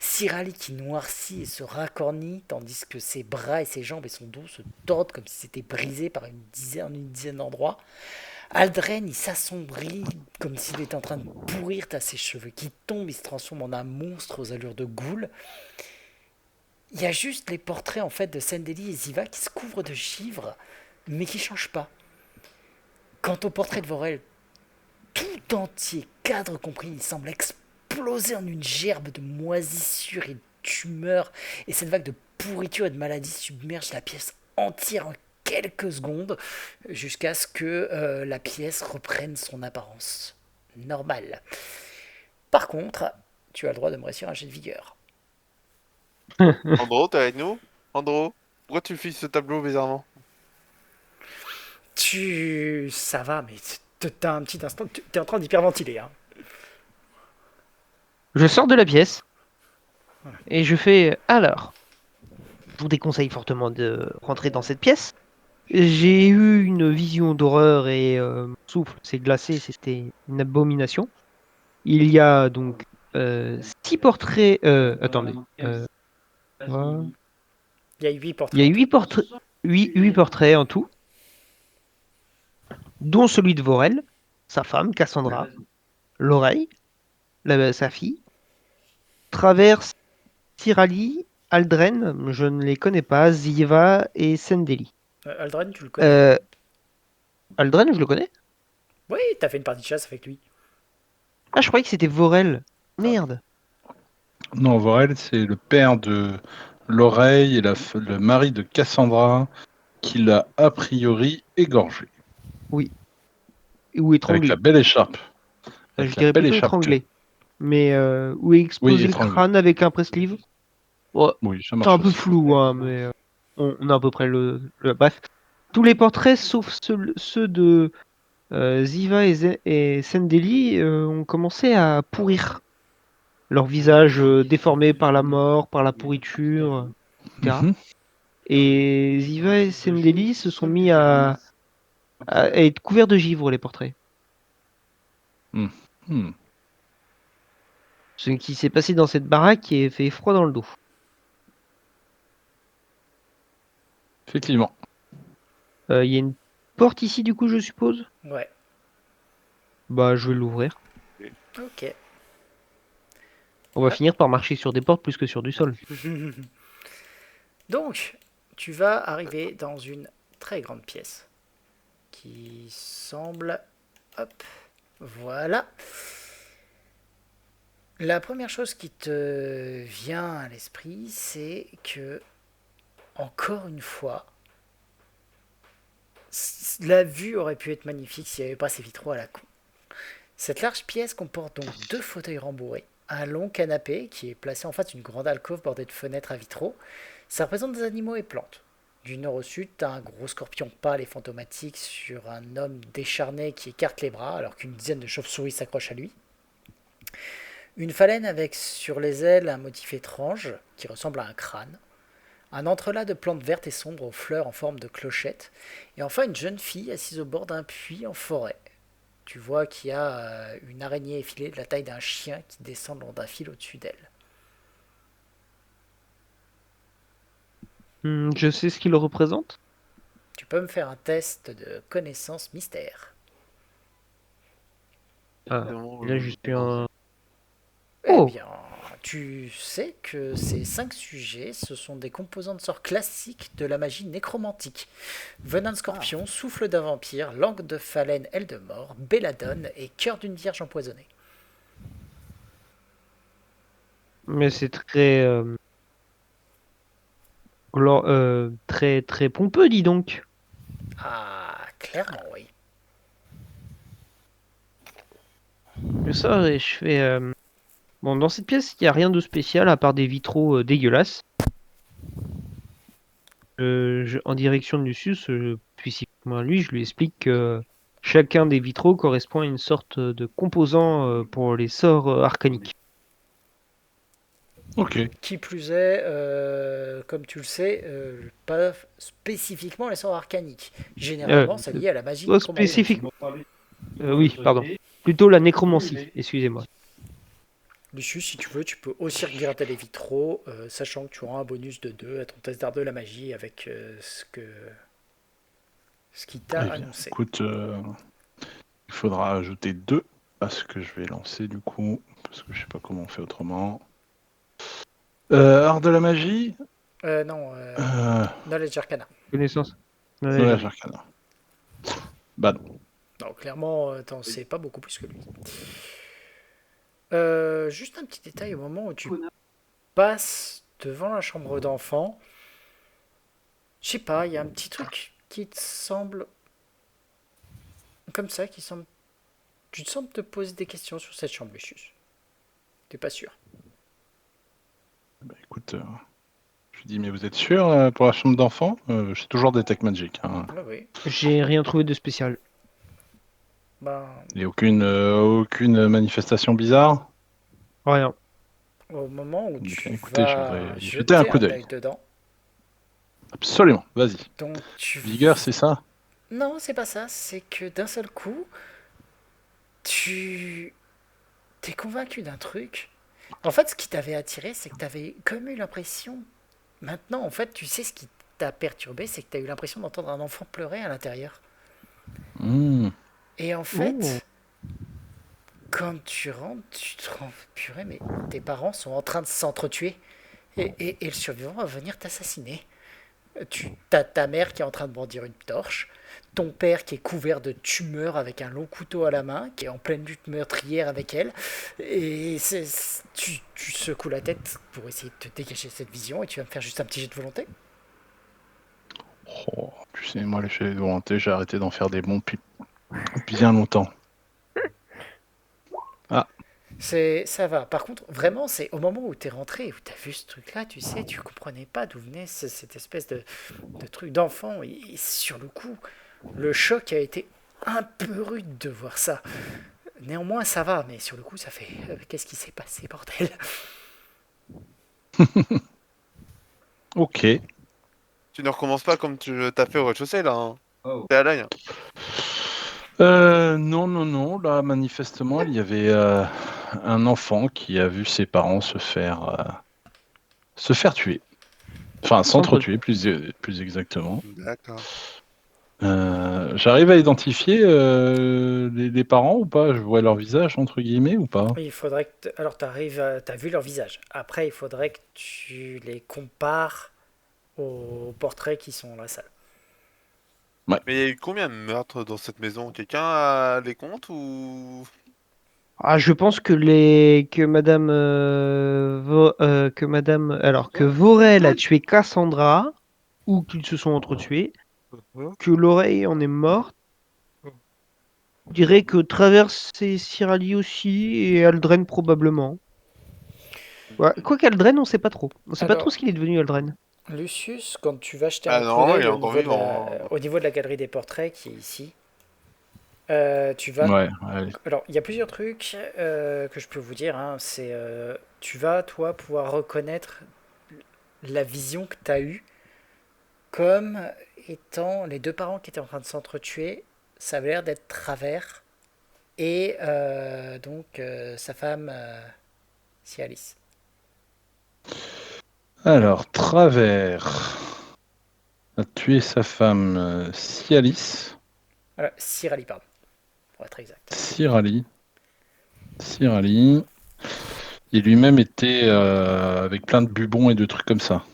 Speaker 1: Cyrali qui noircit et se racornit, tandis que ses bras et ses jambes et son dos se tordent comme si c'était brisé par une dizaine d'endroits. Aldren, il s'assombrit comme s'il était en train de pourrir. T'as ses cheveux qui tombent, il se transforme en un monstre aux allures de goule. Il y a juste les portraits en fait de Sendeli et Ziva qui se couvrent de givre, mais qui changent pas. Quant au portrait de Vorel, tout entier, cadre compris, il semble exploser en une gerbe de moisissures et de tumeurs, et cette vague de pourriture et de maladie submerge la pièce entière en quelques secondes, jusqu'à ce que la pièce reprenne son apparence normale. Par contre, tu as le droit de me réussir un jet de vigueur.
Speaker 2: Andro, t'es avec nous? Andro, pourquoi tu files ce tableau bizarrement?
Speaker 1: Ça va, mais t'as un petit instant, t'es en train d'hyperventiler, hein.
Speaker 4: Je sors de la pièce et je fais alors. Je vous déconseille fortement de rentrer dans cette pièce. J'ai eu une vision d'horreur et mon souffle s'est glacé, c'était une abomination. Il y a donc 6 portraits. Attendez. Trois-
Speaker 1: Il y a 8
Speaker 4: Il y
Speaker 1: portraits
Speaker 4: a
Speaker 1: en tout.
Speaker 4: 8 portraits, huit portraits en tout, dont celui de Vorel, sa femme, Cassandra, l'oreille, sa fille, Traverse, Tirali, Aldren, je ne les connais pas, Ziva et Sendeli.
Speaker 1: Aldren, tu le connais?
Speaker 4: Euh, Aldren, je le connais?
Speaker 1: Oui, t'as fait une partie de chasse avec lui.
Speaker 4: Ah, je croyais que c'était Vorel. Merde.
Speaker 3: Non, Vorel, c'est le père de l'oreille et le mari de Cassandra qui l'a a priori égorgé.
Speaker 4: Oui. Ou
Speaker 3: Avec
Speaker 4: étranglé.
Speaker 3: la belle écharpe.
Speaker 4: Je
Speaker 3: Avec la
Speaker 4: dirais
Speaker 3: belle
Speaker 4: plutôt
Speaker 3: écharpe.
Speaker 4: étranglé. Mais où est explosé le
Speaker 3: étranglé.
Speaker 4: crâne avec un presse-livre. Ouais,
Speaker 3: Oui, ça
Speaker 4: c'est
Speaker 3: marche
Speaker 4: un peu
Speaker 3: aussi.
Speaker 4: flou, hein, mais on a à peu près Bref. Tous les portraits, sauf ceux de Ziva et Sendeli ont commencé à pourrir. Leur visage déformé par la mort, par la pourriture, etc.
Speaker 3: Mhm.
Speaker 4: Et Ziva et Sendeli se sont mis à être couverts de givre, les portraits.
Speaker 3: Hmm.
Speaker 4: Ce qui s'est passé dans cette baraque qui a fait froid dans le dos.
Speaker 3: Effectivement.
Speaker 4: Il y a une porte ici, du coup, je suppose.
Speaker 1: Ouais,
Speaker 4: Bah, je vais l'ouvrir.
Speaker 1: ok.
Speaker 4: On va
Speaker 1: Ah.
Speaker 4: finir par marcher sur des portes plus que sur du sol.
Speaker 1: Donc, tu vas arriver dans une très grande pièce qui semble... Hop, voilà. La première chose qui te vient à l'esprit, c'est que, encore une fois, la vue aurait pu être magnifique s'il n'y avait pas ces vitraux à la con. Cette large pièce comporte donc 2 fauteuils rembourrés, un long canapé qui est placé en face d'une grande alcôve bordée de fenêtres à vitraux. Ça représente des animaux et plantes. Du nord au sud, t'as un gros scorpion pâle et fantomatique sur un homme décharné qui écarte les bras alors qu'une dizaine de chauves-souris s'accrochent à lui. Une phalène avec sur les ailes un motif étrange qui ressemble à un crâne. Un entrelac de plantes vertes et sombres aux fleurs en forme de clochette. Et enfin une jeune fille assise au bord d'un puits en forêt. Tu vois qu'il y a une araignée effilée de la taille d'un chien qui descend le long d'un fil au-dessus d'elle.
Speaker 4: Je sais ce qu'il représente.
Speaker 1: Tu peux me faire un test de connaissance mystère.
Speaker 4: Ah, il a juste eu un...
Speaker 1: Eh
Speaker 4: Oh,
Speaker 1: bien, tu sais que ces 5 sujets, ce sont des composants de sorts classiques de la magie nécromantique. Venin de scorpion, souffle d'un vampire, langue de phalène, aile de mort, belladone et cœur d'une vierge empoisonnée.
Speaker 4: mais c'est très, très, très pompeux, dis donc.
Speaker 1: Ah, clairement, oui.
Speaker 4: Je sors et je fais... Bon, dans cette pièce, il n'y a rien de spécial à part des vitraux dégueulasses. En direction de Lucius, puis à lui, je lui explique que chacun des vitraux correspond à une sorte de composant pour les sorts arcaniques.
Speaker 3: Ok.
Speaker 1: Qui plus est, comme tu le sais, pas spécifiquement les sorts arcaniques. Généralement, c'est lié à la magie nécromantique.
Speaker 4: Spécifiquement. Oui, pardon. Plutôt la nécromancie, excusez-moi.
Speaker 1: Lucius, si tu veux, tu peux aussi regarder les vitraux, sachant que tu auras un bonus de 2 à ton test d'art de la magie avec ce qu'il t'a
Speaker 3: Eh bien,
Speaker 1: annoncé.
Speaker 3: écoute, il faudra ajouter 2 à ce que je vais lancer du coup, parce que je sais pas comment on fait autrement. Art de la magie,
Speaker 1: Non, Knowledge Arcana.
Speaker 4: Connaissance.
Speaker 3: Knowledge Arcana. Bah non.
Speaker 1: Non, clairement, t'en sais pas beaucoup plus que lui. Juste un petit détail, au moment où tu passes devant la chambre d'enfant, je sais pas, il y a un petit truc qui te semble comme ça, qui semble... Tu te sembles te poser des questions sur cette chambre, Lucius. T'es pas sûr.
Speaker 3: Bah écoute, je lui dis, mais vous êtes sûr pour la chambre d'enfant j'ai toujours des tech magic. Hein.
Speaker 1: Ah oui.
Speaker 4: J'ai rien trouvé de spécial.
Speaker 1: Ben,
Speaker 3: Il n'y a aucune manifestation bizarre.
Speaker 4: Rien.
Speaker 1: au moment où
Speaker 3: Eh
Speaker 1: tu
Speaker 3: bien, écoutez, je
Speaker 1: vas
Speaker 3: voudrais y
Speaker 1: jeter
Speaker 3: jeter un coup d'œil.
Speaker 1: œil dedans,
Speaker 3: Absolument, vas-y.
Speaker 1: donc tu...
Speaker 3: Vigueur, c'est ça?
Speaker 1: Non, c'est pas ça, c'est que d'un seul coup, tu... T'es convaincu d'un truc. En fait, ce qui t'avait attiré, c'est que t'avais comme eu l'impression... Maintenant, en fait, tu sais ce qui t'a perturbé, c'est que t'as eu l'impression d'entendre un enfant pleurer à l'intérieur.
Speaker 3: Hmm.
Speaker 1: Et en fait, quand tu rentres, tu te rends... Purée, mais tes parents sont en train de s'entretuer. Et le survivant va venir t'assassiner. T'as ta mère qui est en train de brandir une torche, ton père qui est couvert de tumeurs avec un long couteau à la main, qui est en pleine lutte meurtrière avec elle, et tu secoues la tête pour essayer de te dégager de cette vision, et tu vas me faire juste un petit jet de volonté.
Speaker 3: Oh, tu sais, moi, les jets de volonté, j'ai arrêté d'en faire des bons depuis bien longtemps.
Speaker 1: Ça va. Par contre, vraiment, c'est au moment où t'es rentré, où t'as vu ce truc-là, tu sais, tu comprenais pas d'où venait cette espèce de truc d'enfant. Et sur le coup, le choc a été un peu rude de voir ça. Néanmoins, ça va, mais sur le coup, ça fait... qu'est-ce qui s'est passé, bordel?
Speaker 3: Ok.
Speaker 2: Tu ne recommences pas comme tu t'as fait au rez-de-chaussée, là. Hein. T'es à l'œil.
Speaker 3: Non, non, non. Là, manifestement, il y avait un enfant qui a vu ses parents se faire tuer. Enfin, s'entretuer, plus exactement.
Speaker 2: D'accord.
Speaker 3: J'arrive à identifier les parents ou pas? Je vois leur visage, entre guillemets, ou pas?
Speaker 1: Il faudrait que... Alors, t'as vu leur visage. Après, il faudrait que tu les compares aux portraits qui sont dans la salle.
Speaker 2: Mais il y a eu combien de meurtres dans cette maison? Quelqu'un a les comptes ou...
Speaker 4: Ah, je pense que que Vorel a tué Cassandra ou qu'ils se sont entretués, que l'oreille en est morte. Je dirais que Travers c'est Cyrali aussi et Aldren probablement. Ouais, quoi qu'Aldren, on sait pas trop. On sait pas trop
Speaker 1: Alors,
Speaker 4: ce qu'il est devenu Aldren.
Speaker 1: Lucius, quand tu vas jeter
Speaker 2: Ah
Speaker 1: un coup
Speaker 2: non, il
Speaker 1: d'œil
Speaker 2: est encore vivant.
Speaker 1: au niveau de la galerie des portraits qui est ici, tu vas...
Speaker 3: Ouais, ouais.
Speaker 1: Alors, il y a plusieurs trucs que je peux vous dire. Hein. C'est, tu vas, toi, pouvoir reconnaître la vision que tu as eue comme étant les deux parents qui étaient en train de s'entretuer. Ça avait l'air d'être Travers et sa femme, Cialis.
Speaker 3: Alors, Travers a tué sa femme Cialis,
Speaker 1: Cyrali, pardon, pour être exact.
Speaker 3: Cyrali. Il lui-même était avec plein de bubons et de trucs comme ça.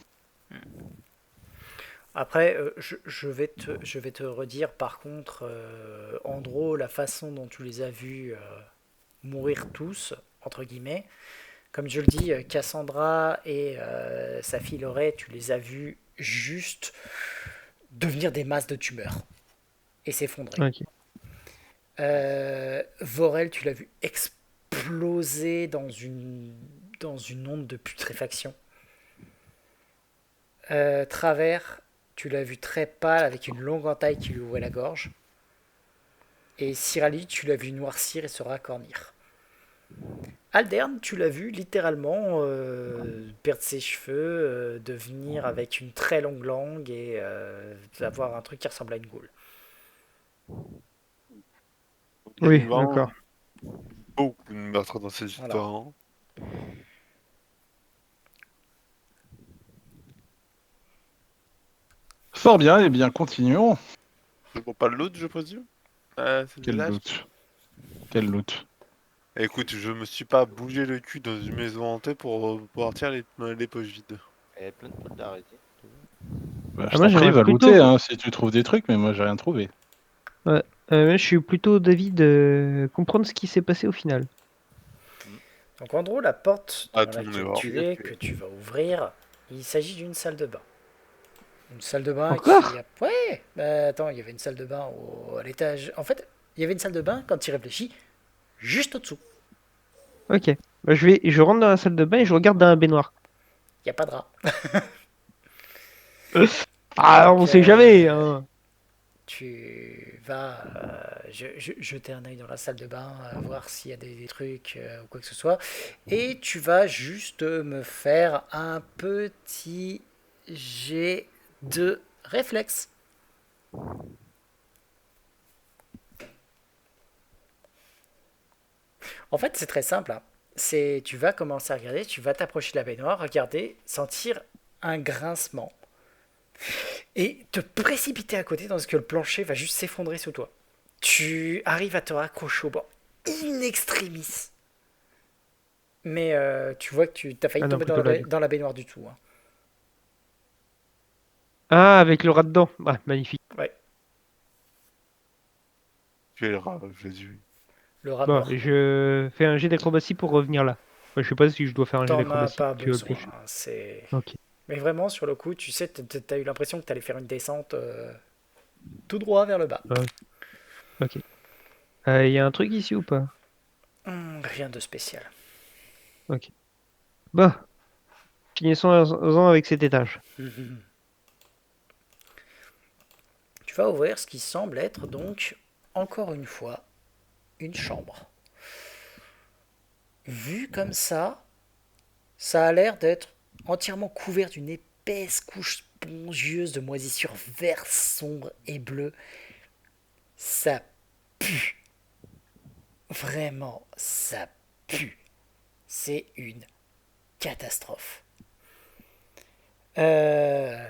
Speaker 1: Après, je vais te redire, par contre, Andro, la façon dont tu les as vus mourir tous, entre guillemets, comme je le dis, Cassandra et sa fille Lorraine, tu les as vus juste devenir des masses de tumeurs et s'effondrer.
Speaker 4: Ok.
Speaker 1: Vorel, tu l'as vu exploser dans une onde de putréfaction. Travers, tu l'as vu très pâle avec une longue entaille qui lui ouvrait la gorge. Et Cyrali, tu l'as vu noircir et se racornir. Aldern, tu l'as vu littéralement perdre ses cheveux, devenir avec une très longue langue et avoir un truc qui ressemble à une goule.
Speaker 2: Il y a
Speaker 4: Oui,
Speaker 2: eu vraiment
Speaker 4: d'accord.
Speaker 2: beaucoup de meurtres dans cette
Speaker 1: Voilà.
Speaker 2: histoire. Hein.
Speaker 3: Fort bien, et bien continuons.
Speaker 2: C'est pour pas le loot, je présume? C'est le
Speaker 3: Quel
Speaker 2: village.
Speaker 3: loot. Quel loot.
Speaker 2: Écoute, je me suis pas bougé le cul dans une maison hantée pour pouvoir tirer les poches vides.
Speaker 6: Il y a plein de potes d'arrêter.
Speaker 3: Bah,
Speaker 4: Ah,
Speaker 3: je
Speaker 4: moi,
Speaker 3: t'en prie,
Speaker 4: j'aimerais
Speaker 3: va
Speaker 4: plutôt.
Speaker 3: looter hein, si tu trouves des trucs, mais moi j'ai rien trouvé.
Speaker 4: Ouais. Moi, je suis plutôt d'avis de comprendre ce qui s'est passé au final.
Speaker 1: Donc en gros, la porte
Speaker 2: Ah,
Speaker 1: dans
Speaker 2: tout le monde est
Speaker 1: laquelle
Speaker 2: mort.
Speaker 1: tu es, que tu vas ouvrir, il s'agit d'une salle de bain. Une salle de bain
Speaker 4: Encore
Speaker 1: qui a... Ouais, bah, attends, il y avait une salle de bain à l'étage. En fait, il y avait une salle de bain, quand tu y réfléchis, juste au-dessous.
Speaker 4: Ok. Bah, je rentre dans la salle de bain et je regarde dans la baignoire.
Speaker 1: Il n'y a pas de rat.
Speaker 4: Ah,
Speaker 1: Donc,
Speaker 4: on sait jamais, hein.
Speaker 1: tu vas jeter un œil dans la salle de bain, voir s'il y a des trucs ou quoi que ce soit. Et tu vas juste me faire un petit jet de réflexe. En fait, c'est très simple. Hein. Tu vas commencer à regarder, tu vas t'approcher de la baignoire, regarder, sentir un grincement et te précipiter à côté tandis que le plancher va juste s'effondrer sous toi. Tu arrives à te raccrocher au bord in extremis. Mais tu vois que tu as failli
Speaker 4: Ah non,
Speaker 1: tomber
Speaker 4: plutôt là, du coup.
Speaker 1: dans la baignoire du tout. Hein.
Speaker 4: Ah, avec le rat dedans. Ah, magnifique.
Speaker 1: Ouais,
Speaker 2: Tu es le rat, Jésus.
Speaker 1: le rat
Speaker 4: Bon,
Speaker 1: mort.
Speaker 4: je fais un jet d'acrobatie pour revenir là. Ouais, je sais pas si je dois faire un jet
Speaker 1: T'en as
Speaker 4: d'acrobatie.
Speaker 1: pas
Speaker 4: Tu veux le
Speaker 1: besoin.
Speaker 4: plus.
Speaker 1: C'est...
Speaker 4: Ok.
Speaker 1: Mais vraiment, sur le coup, tu sais, t'as eu l'impression que t'allais faire une descente tout droit vers le bas.
Speaker 4: Ok. Il y a un truc ici ou pas?
Speaker 1: Rien de spécial.
Speaker 4: Ok. Bah, finissons-en avec cet étage.
Speaker 1: Tu vas ouvrir ce qui semble être donc encore une fois une chambre. Vu comme ça a l'air d'être entièrement couvert d'une épaisse couche spongieuse de moisissure vert sombre et bleu. Ça pue. Vraiment, ça pue. C'est une catastrophe.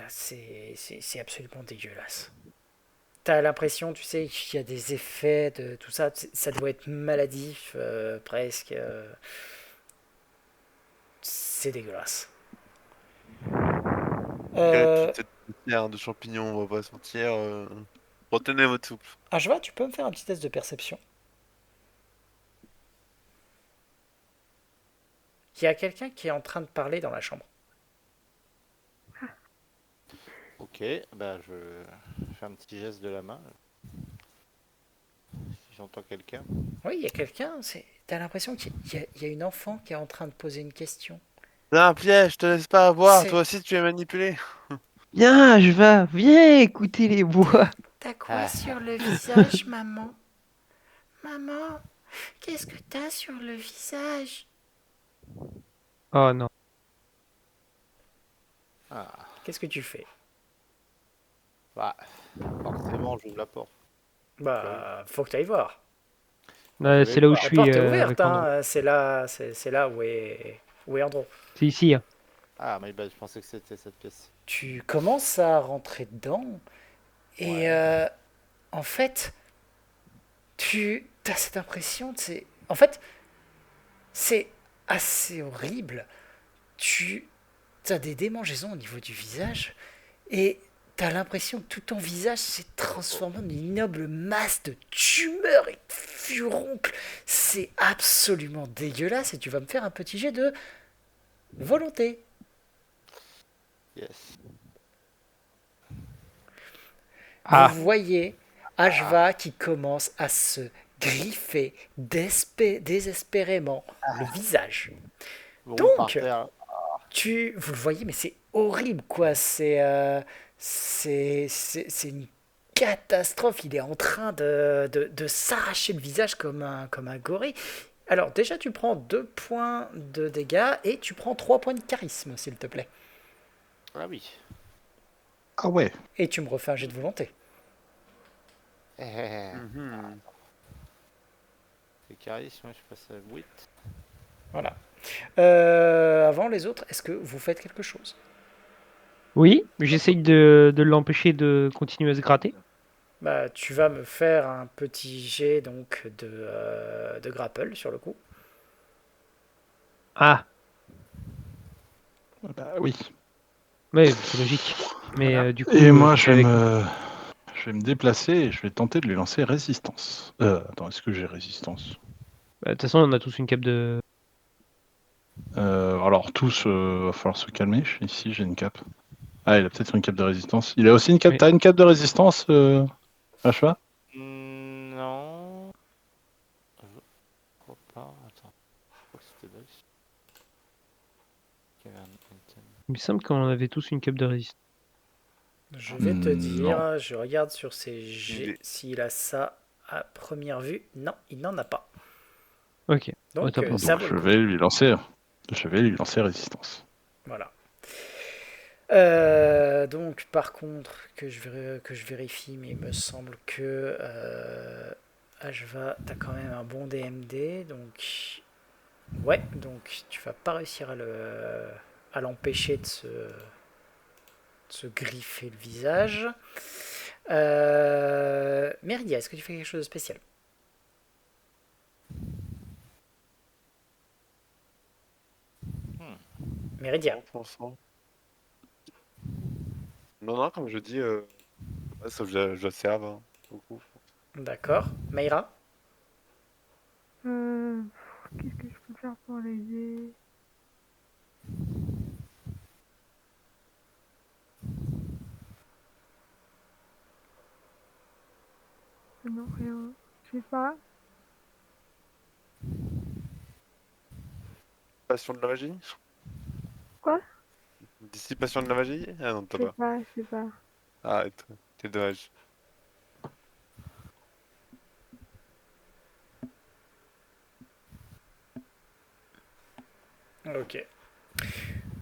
Speaker 1: C'est absolument dégueulasse. T'as l'impression, tu sais, qu'il y a des effets de tout ça. Ça doit être maladif, presque. C'est dégueulasse.
Speaker 2: Toute cette poussière de champignons, on va pas se mentir. Retenez votre souffle.
Speaker 1: Ashva, tu peux me faire un petit test de perception? Il y a quelqu'un qui est en train de parler dans la chambre.
Speaker 6: Ok, bah je fais un petit geste de la main. Si j'entends quelqu'un.
Speaker 1: Oui, il y a quelqu'un. T'as l'impression qu'il y a une enfant qui est en train de poser une question.
Speaker 2: C'est un piège, te laisse pas avoir,
Speaker 1: C'est-
Speaker 2: toi aussi tu es manipulé.
Speaker 4: Viens, viens écouter les bois.
Speaker 1: T'as quoi
Speaker 6: Ah.
Speaker 1: sur le visage, maman? Maman, qu'est-ce que t'as sur le visage?
Speaker 4: Oh non.
Speaker 6: Ah,
Speaker 1: Qu'est-ce que tu fais?
Speaker 6: bah, forcément, j'ouvre la porte.
Speaker 1: Bah, faut que t'ailles voir.
Speaker 4: C'est là où je
Speaker 1: La
Speaker 4: suis
Speaker 1: porte est
Speaker 4: avec
Speaker 1: ouverte,
Speaker 4: Andrew.
Speaker 1: hein. C'est là où est Andrew.
Speaker 4: C'est ici. Hein.
Speaker 6: Ah, mais bah, je pensais que c'était cette pièce.
Speaker 1: Tu commences à rentrer dedans et
Speaker 6: Ouais.
Speaker 1: en fait, tu as cette impression, en fait, c'est assez horrible. Tu as des démangeaisons au niveau du visage et t'as l'impression que tout ton visage s'est transformé en une ignoble masse de tumeurs et de furoncles. C'est absolument dégueulasse et tu vas me faire un petit jet de volonté.
Speaker 6: Yes.
Speaker 4: Ah.
Speaker 1: Vous voyez Ashva qui commence à se griffer désespérément le visage.
Speaker 6: Bon,
Speaker 1: Donc,
Speaker 6: par terre.
Speaker 1: vous le voyez, mais c'est horrible, quoi. C'est une catastrophe. Il est en train de s'arracher le visage comme un gorille. Alors, déjà, tu prends 2 points de dégâts et tu prends 3 points de charisme, s'il te plaît.
Speaker 6: Ah oui.
Speaker 3: Ah ouais.
Speaker 1: Et tu me refais un jet de volonté.
Speaker 2: Mhm.
Speaker 6: C'est charisme, je passe à 8.
Speaker 1: Voilà. Avant les autres, est-ce que vous faites quelque chose?
Speaker 4: Oui, j'essaye de l'empêcher de continuer à se gratter.
Speaker 1: Bah, tu vas me faire un petit jet donc de grapple sur le coup.
Speaker 4: Ah,
Speaker 3: Bah oui.
Speaker 4: ouais, c'est logique. Mais
Speaker 1: Voilà.
Speaker 4: du coup,
Speaker 3: Et moi,
Speaker 4: je vais
Speaker 3: je vais me déplacer et je vais tenter de lui lancer résistance. Attends, est-ce que j'ai résistance?
Speaker 4: De toute façon, on a tous une cape de.
Speaker 3: Alors tous, va falloir se calmer. Je suis ici, j'ai une cape. Ah, il a peut-être une cape de résistance. Il a aussi une cape.
Speaker 4: Oui.
Speaker 3: T'as une cape de résistance, Ashwa?
Speaker 6: Non. Je crois pas. Attends. Je crois que c'était là. Il y avait un item.
Speaker 4: Il me semble qu'on avait tous une cape de résistance.
Speaker 1: Je vais te
Speaker 3: Non.
Speaker 1: dire, je regarde sur ses
Speaker 2: Il
Speaker 1: jets
Speaker 2: est-
Speaker 1: s'il a ça à première vue. Non, il n'en a pas.
Speaker 4: Ok.
Speaker 1: Donc,
Speaker 4: Autant pour moi.
Speaker 1: ça
Speaker 3: Donc
Speaker 1: vaut
Speaker 3: je
Speaker 1: le coup.
Speaker 3: vais lui lancer. Je vais lui lancer résistance.
Speaker 1: Voilà. Donc, par contre, que je vérifie, mais il me semble que Ashva, t'as quand même un bon DMD, donc ouais, donc tu vas pas réussir à l'empêcher de se griffer le visage. Meridia, est-ce que tu fais quelque chose de spécial? Meridia.
Speaker 2: Franchement. Non, non, comme je dis, ouais, sauf que je la serve, hein, beaucoup.
Speaker 1: D'accord. Meira.
Speaker 5: Qu'est-ce que je peux faire pour l'aider? Non, rien. Je sais pas.
Speaker 2: Dissipation de la magie?
Speaker 5: Quoi?
Speaker 2: Dissipation de la magie? Ah non, t'as
Speaker 5: Je sais
Speaker 2: pas.
Speaker 5: pas, je sais pas.
Speaker 2: Arrête, t'es dommage.
Speaker 1: Ok.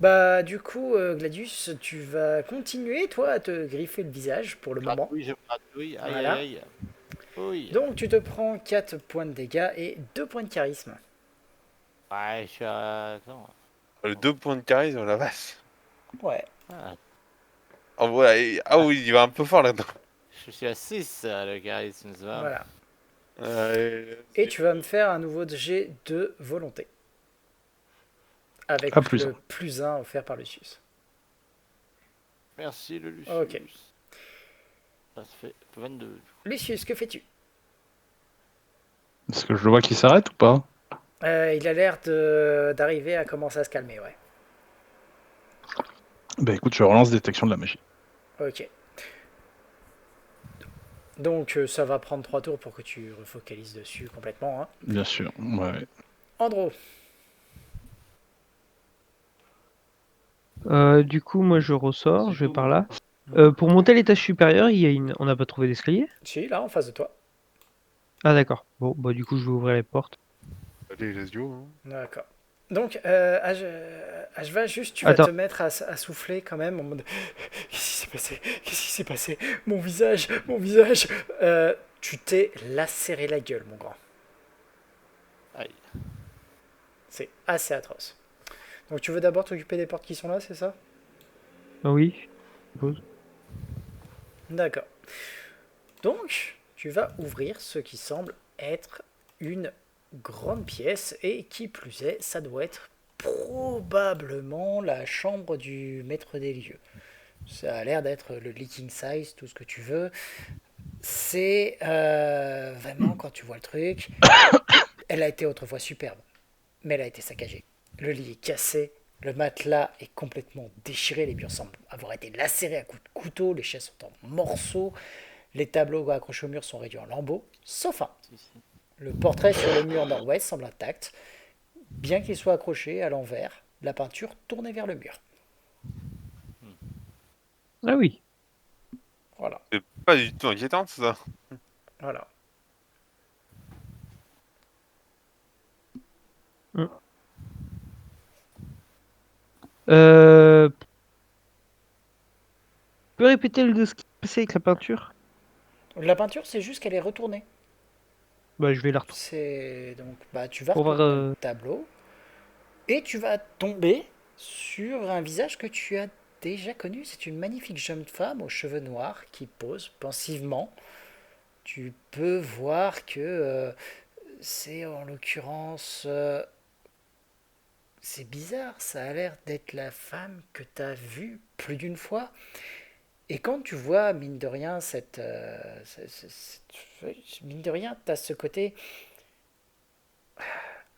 Speaker 1: Bah, du coup, Gladius, tu vas continuer, toi, à te griffer le visage pour le moment.
Speaker 6: Gratouille, je gratouille. Aïe,
Speaker 1: Voilà.
Speaker 6: aïe, aïe. Oui.
Speaker 1: Donc, tu te prends 4 points de dégâts et 2 points de charisme.
Speaker 6: Ouais, je suis à... Attends.
Speaker 2: Le 2 points de charisme, la vache.
Speaker 1: Ouais.
Speaker 6: Ah,
Speaker 2: Ah, ouais, ah oui, il va un peu fort là-dedans.
Speaker 6: je suis à 6, le charisme, ça va.
Speaker 1: Voilà. Et
Speaker 2: C'est-
Speaker 1: tu vas me faire un nouveau jet de volonté. Avec
Speaker 3: Ah, plus
Speaker 1: le plus 1 offert par Lucius.
Speaker 6: Merci, le Lucius.
Speaker 1: Ok.
Speaker 6: Ça fait 22.
Speaker 1: Lucius, que fais-tu?
Speaker 3: Est-ce que je le vois qui s'arrête ou pas?
Speaker 1: Il a l'air d'arriver à commencer à se calmer, ouais.
Speaker 3: Bah écoute, je relance détection de la magie.
Speaker 1: Ok. Donc ça va prendre 3 tours pour que tu refocalises dessus complètement. Hein.
Speaker 3: Bien sûr, ouais.
Speaker 1: Andro,
Speaker 4: Du coup, moi, je ressors, je vais par là. Pour monter à l'étage supérieur, il y a une... on n'a pas trouvé d'escalier?
Speaker 1: si, là, en face de toi.
Speaker 4: Ah, d'accord. Bon, bah, du coup, je vais ouvrir les portes.
Speaker 2: Allez, let's go. Hein.
Speaker 1: D'accord. Donc, Ashva, juste, tu vas
Speaker 4: Attends.
Speaker 1: te mettre à souffler quand même en mode qu'est-ce qui s'est passé? Qu'est-ce qui s'est passé? Mon visage, mon visage. Tu t'es lacéré la gueule, mon grand.
Speaker 6: Aïe.
Speaker 1: C'est assez atroce. Donc, tu veux d'abord t'occuper des portes qui sont là, c'est ça?
Speaker 4: Ah oui.
Speaker 1: D'accord. Donc, tu vas ouvrir ce qui semble être une grande pièce et qui plus est, ça doit être probablement la chambre du maître des lieux. Ça a l'air d'être le leaking size, tout ce que tu veux. C'est vraiment quand tu vois le truc, elle a été autrefois superbe, mais elle a été saccagée. Le lit est cassé, le matelas est complètement déchiré, les murs semblent avoir été lacérés à coups de couteau, les chaises sont en morceaux, les tableaux accrochés au mur sont réduits en lambeaux, sauf un.
Speaker 6: Si, si.
Speaker 1: Le portrait sur le mur nord-ouest semble intact, bien qu'il soit accroché à l'envers, la peinture tournée vers le mur.
Speaker 4: Ah oui.
Speaker 1: Voilà,
Speaker 2: C'est pas du tout inquiétant, ça.
Speaker 1: voilà.
Speaker 4: Tu peux répéter ce qui s'est passé avec la peinture?
Speaker 1: La peinture, c'est juste qu'elle est retournée.
Speaker 4: Bah, je vais la retourner.
Speaker 1: C'est donc, bah, tu vas
Speaker 4: Pour voir,
Speaker 1: retourner le tableau et tu vas tomber sur un visage que tu as déjà connu. C'est une magnifique jeune femme aux cheveux noirs qui pose pensivement. Tu peux voir que c'est en l'occurrence. C'est bizarre, ça a l'air d'être la femme que tu as vue plus d'une fois. Et quand tu vois, mine de rien, mine de rien, tu as ce côté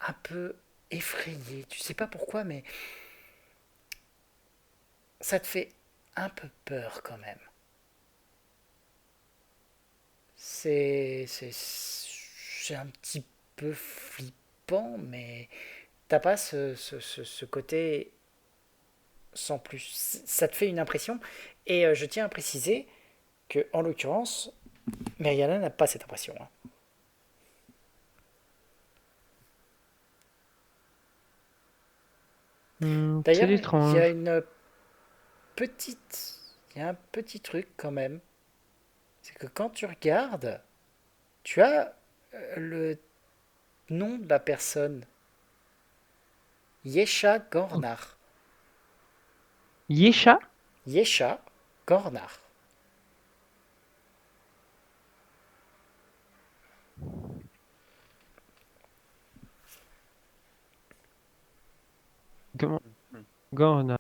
Speaker 1: un peu effrayé. Tu sais pas pourquoi, mais ça te fait un peu peur quand même. C'est un petit peu flippant, mais t'as pas ce côté sans plus. Ça te fait une impression. Et je tiens à préciser que, en l'occurrence, Mariana n'a pas cette impression. Hein.
Speaker 4: C'est
Speaker 1: D'ailleurs,
Speaker 4: étrange.
Speaker 1: il y a un petit truc quand même. C'est que quand tu regardes, tu as le nom de la personne. Yesha Gornar.
Speaker 4: Yesha?
Speaker 1: Yesha Gornar.
Speaker 4: Comment? Gorna.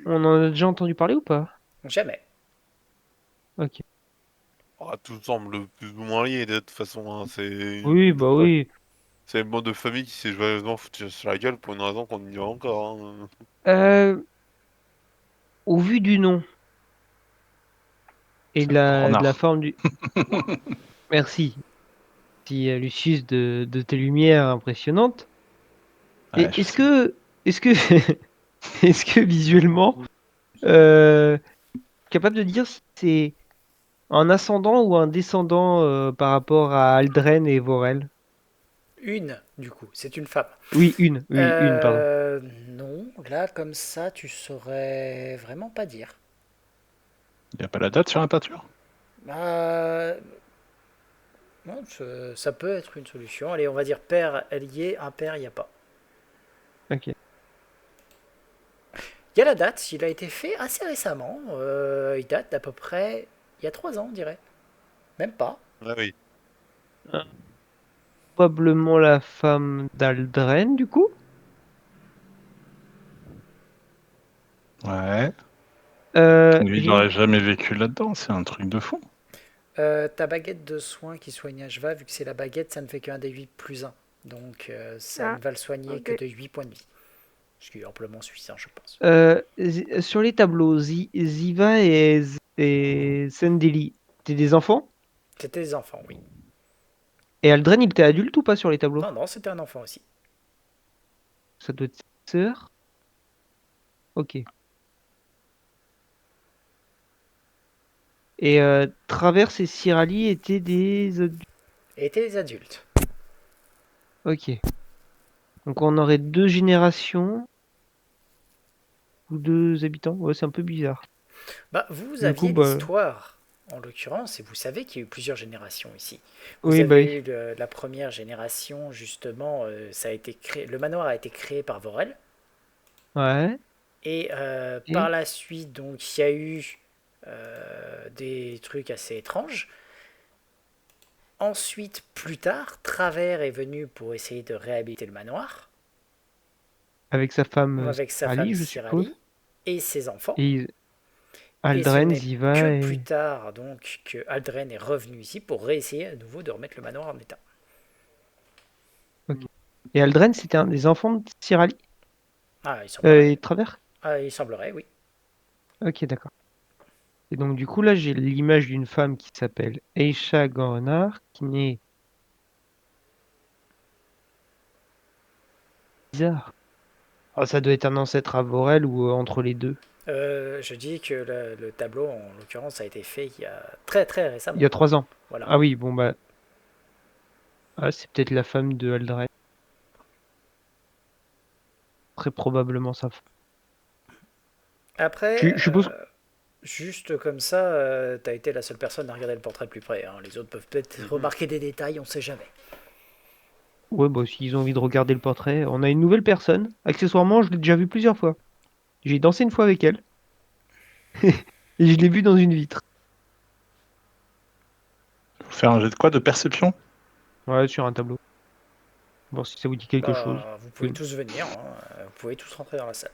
Speaker 4: On en a déjà entendu parler ou pas?
Speaker 1: Jamais.
Speaker 4: Ok.
Speaker 2: Ah, tout semble plus ou moins lié, de toute façon. Hein.
Speaker 4: Oui, bah oui.
Speaker 2: C'est le mode de famille qui s'est joyeusement foutu sur la gueule pour une raison qu'on ignore encore. Hein.
Speaker 4: Euh, Au vu du nom et
Speaker 3: C'est
Speaker 4: de la
Speaker 3: Renard.
Speaker 4: forme du... Merci. Merci, Lucius, de tes lumières impressionnantes.
Speaker 3: Ouais,
Speaker 4: Et
Speaker 3: je
Speaker 4: est-ce
Speaker 3: sais.
Speaker 4: que... Est-ce que... Est-ce que visuellement, euh, capable de dire si c'est un ascendant ou un descendant par rapport à Aldren et Vorel?
Speaker 1: Une du coup. C'est une femme.
Speaker 4: Oui, une, pardon.
Speaker 1: Non, là, comme ça, tu saurais vraiment pas dire.
Speaker 3: Il n'y a pas la date sur la peinture?
Speaker 1: Euh, non, ça peut être une solution. Allez, on va dire père, elle y est, impair, il n'y a pas.
Speaker 4: Ok.
Speaker 1: Il y a la date, il a été fait assez récemment. Il date d'à peu près il y a 3 ans, on dirait. Même pas.
Speaker 2: Ah oui.
Speaker 4: Probablement la femme d'Aldren, du coup.
Speaker 3: Ouais.
Speaker 4: J'ai
Speaker 3: Il n'aurait jamais vécu là-dedans, c'est un truc de fou.
Speaker 1: Ta baguette de soin qui soigne Ashva, vu que c'est la baguette, ça ne fait qu'un des 8 plus 1. Donc ça
Speaker 5: Ah,
Speaker 1: ne va le soigner
Speaker 5: ok.
Speaker 1: que de 8 points de vie. Ce qui est amplement suffisant, je pense.
Speaker 4: sur les tableaux, Ziva et Sendeli, c'était des enfants?
Speaker 1: C'était des enfants, oui.
Speaker 4: Et Aldren, il était adulte ou pas sur les tableaux?
Speaker 1: Non, non, c'était un enfant aussi.
Speaker 4: Ça doit être sœur. Ok. Et Traverse et Cyrali étaient des adultes.
Speaker 1: Et étaient des adultes.
Speaker 4: Ok. Donc on aurait 2 générations ou 2 habitants. Ouais, c'est un peu bizarre.
Speaker 1: Bah, vous
Speaker 4: Du coup,
Speaker 1: aviez
Speaker 4: bah,
Speaker 1: l'histoire, en l'occurrence, et vous savez qu'il y a eu plusieurs générations ici. Vous
Speaker 4: oui, bah,
Speaker 1: avez eu la première génération, justement, ça a été créé, le manoir a été créé par Vorel.
Speaker 4: ouais.
Speaker 1: Et par
Speaker 4: Et
Speaker 1: la suite, donc, il y a eu des trucs assez étranges. Ensuite, plus tard, Travers est venu pour essayer de réhabiliter le manoir,
Speaker 4: avec sa femme
Speaker 1: avec sa femme
Speaker 4: Cyrali, je suppose.
Speaker 1: Cyrali et ses enfants.
Speaker 4: Et
Speaker 1: Et ce
Speaker 4: Aldren,
Speaker 1: n'est
Speaker 4: Ziva
Speaker 1: que
Speaker 4: et...
Speaker 1: plus tard donc que Aldren est revenu ici pour réessayer à nouveau de remettre le manoir en état.
Speaker 4: Ok. Et Aldren, c'était un des enfants de Cyrali
Speaker 1: Ah, il semblerait.
Speaker 4: et Travers?
Speaker 1: Ah, il semblerait, oui.
Speaker 4: Ok, d'accord. Et donc, du coup, là, j'ai l'image d'une femme qui s'appelle Aisha Gornar, qui naît... Bizarre. Ah, ça doit être un ancêtre à Vorel ou entre les deux.
Speaker 1: Je dis que le tableau, en l'occurrence, a été fait il y a très très
Speaker 4: Il
Speaker 1: récemment.
Speaker 4: y a 3 ans.
Speaker 1: Voilà.
Speaker 4: Ah oui, bon, bah... Ah, c'est peut-être la femme de Aldren. Très probablement sa femme.
Speaker 1: Après,
Speaker 4: Je suppose...
Speaker 1: juste comme ça, t'as été la seule personne à regarder le portrait de plus près. Hein. Les autres peuvent peut-être remarquer des détails, on sait jamais.
Speaker 4: Ouais, bah, s'ils ont envie de regarder le portrait, on a une nouvelle personne. Accessoirement, je l'ai déjà vue plusieurs fois. J'ai dansé une fois avec elle. Et je l'ai vue dans une vitre.
Speaker 3: Faut faire un jet de quoi? De perception?
Speaker 4: Ouais, sur un tableau. Voir si ça vous dit quelque chose.
Speaker 1: Bah, vous pouvez
Speaker 4: Oui.
Speaker 1: tous venir, hein. Vous pouvez tous rentrer dans la salle.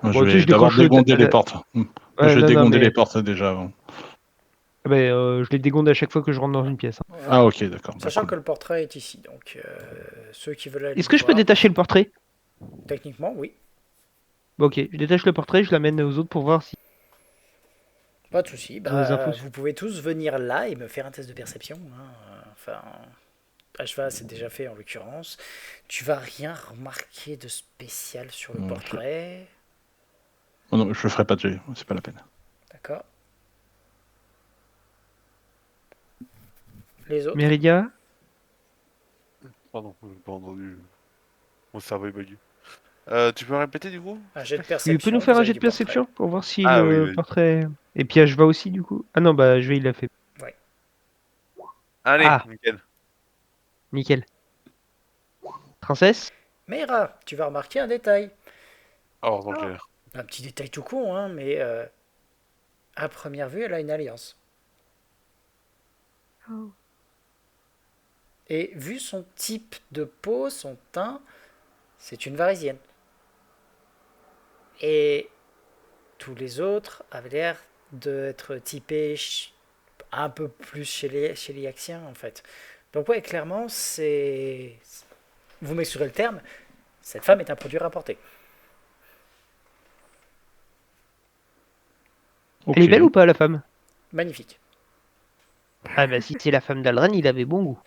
Speaker 3: Moi,
Speaker 4: Bon,
Speaker 3: je
Speaker 4: tu sais,
Speaker 3: vais
Speaker 4: je
Speaker 3: d'abord
Speaker 4: décroche le...
Speaker 3: dégonder les portes.
Speaker 4: Ouais,
Speaker 3: Je vais
Speaker 4: non,
Speaker 3: dégonder
Speaker 4: mais...
Speaker 3: les portes déjà avant.
Speaker 4: je les dégonde à chaque fois que je rentre dans une pièce. Hein.
Speaker 3: Ah ok, d'accord. Bah,
Speaker 1: Sachant
Speaker 3: cool.
Speaker 1: que le portrait est ici, donc ceux qui veulent aller
Speaker 4: Est-ce
Speaker 1: le
Speaker 4: que je peux
Speaker 1: voir,
Speaker 4: détacher le portrait?
Speaker 1: techniquement, oui.
Speaker 4: Bon, ok, je détache le portrait, je l'amène aux autres pour voir si
Speaker 1: Pas de souci.
Speaker 4: ils ont des
Speaker 1: Bah,
Speaker 4: infos.
Speaker 1: vous pouvez tous venir là et me faire un test de perception. Hein. Enfin, Ashva, c'est déjà fait en l'occurrence. Tu vas rien remarquer de spécial sur le portrait.
Speaker 3: Oh non, je le ferai pas de jet, c'est pas la peine.
Speaker 1: D'accord. Les autres?
Speaker 4: Méridia?
Speaker 2: Pardon, j'ai pas entendu. Mon cerveau est bugué. Tu peux répéter du coup?
Speaker 1: Un jet de
Speaker 4: Tu
Speaker 1: perception.
Speaker 4: peux nous faire
Speaker 1: vous
Speaker 4: un
Speaker 1: avez
Speaker 4: jet
Speaker 1: du
Speaker 4: de perception pour voir si
Speaker 2: Ah oui,
Speaker 4: le
Speaker 2: vas-y.
Speaker 4: portrait... Et puis Ashva aussi, du coup. Ah non, bah, Ashva, il l'a fait.
Speaker 2: Allez,
Speaker 4: Ah.
Speaker 2: nickel.
Speaker 4: Nickel. Princesse?
Speaker 1: Meira, tu vas remarquer un détail.
Speaker 2: Oh, donc j'ai...
Speaker 1: Un petit détail tout con, hein, mais à première vue, elle a une alliance.
Speaker 5: Oh.
Speaker 1: Et vu son type de peau, son teint, c'est une varisienne. Et tous les autres avaient l'air d'être typés un peu plus chez les Yaxiens, en fait. Donc ouais, clairement, c'est... Vous m'excuserez le terme, cette femme est un produit rapporté.
Speaker 3: Ok.
Speaker 4: Elle est belle ou pas, la femme?
Speaker 1: Magnifique.
Speaker 4: Ah bah, si c'est la femme d'Aldren, il avait bon goût.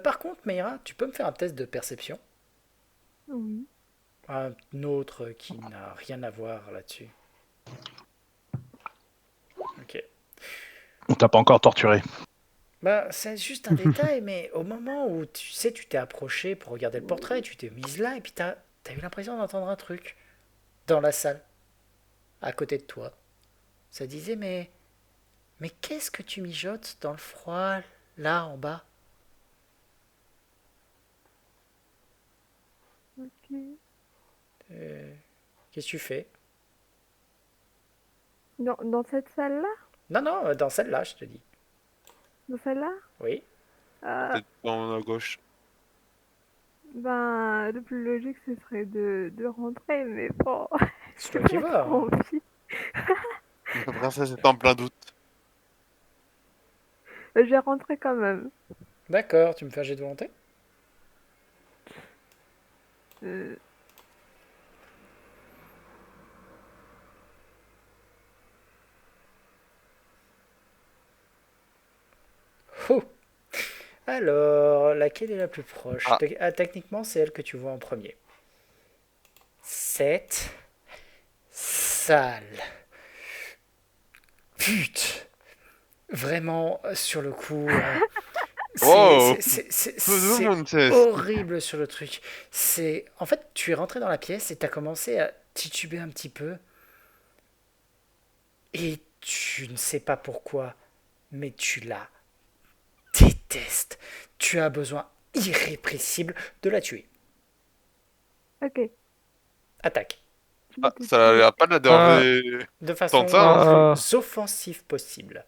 Speaker 1: Par contre, Meira, tu peux me faire un test de perception?
Speaker 5: Oui.
Speaker 1: Un autre qui n'a rien à voir là-dessus. Ok.
Speaker 3: On t'a pas encore torturé.
Speaker 1: Bah, c'est juste un détail, mais au moment où tu sais, tu t'es approché pour regarder le portrait, tu t'es mise là, et puis t'as eu l'impression d'entendre un truc dans la salle, à côté de toi. Ça disait, mais qu'est-ce que tu mijotes dans le froid, là, en bas?
Speaker 5: Ok.
Speaker 1: Euh, Qu'est-ce que tu fais?
Speaker 5: Dans cette salle-là?
Speaker 1: Non, non, dans celle-là, je te dis.
Speaker 5: Dans celle-là?
Speaker 1: Oui.
Speaker 2: Peut-être dans la gauche.
Speaker 5: Ben, le plus logique, ce serait de rentrer, mais bon,
Speaker 1: C'est
Speaker 5: j'ai
Speaker 1: toi qui
Speaker 5: pas
Speaker 1: vois,
Speaker 5: trop
Speaker 1: hein.
Speaker 5: envie.
Speaker 2: La princesse est en plein doute.
Speaker 5: Je vais rentrer quand même.
Speaker 1: D'accord, tu me fais un jet de volonté?
Speaker 5: Euh,
Speaker 1: Oh. Alors, laquelle est la plus proche?
Speaker 2: Ah.
Speaker 1: Techniquement, c'est elle que tu vois en premier. Cette salle. Pute. Vraiment, sur le coup,
Speaker 2: Wow.
Speaker 1: c'est horrible sur le truc. En fait, tu es rentré dans la pièce et t'as commencé à tituber un petit peu. Et tu ne sais pas pourquoi, mais tu la détestes. Tu as besoin irrépressible de la tuer.
Speaker 5: ok.
Speaker 1: Attaque.
Speaker 5: Je vais
Speaker 2: Ah,
Speaker 5: te
Speaker 2: ça a
Speaker 5: tuer.
Speaker 2: l'air pas de la déranger.
Speaker 1: De façon
Speaker 2: Tente ça, hein.
Speaker 1: la plus offensive possible.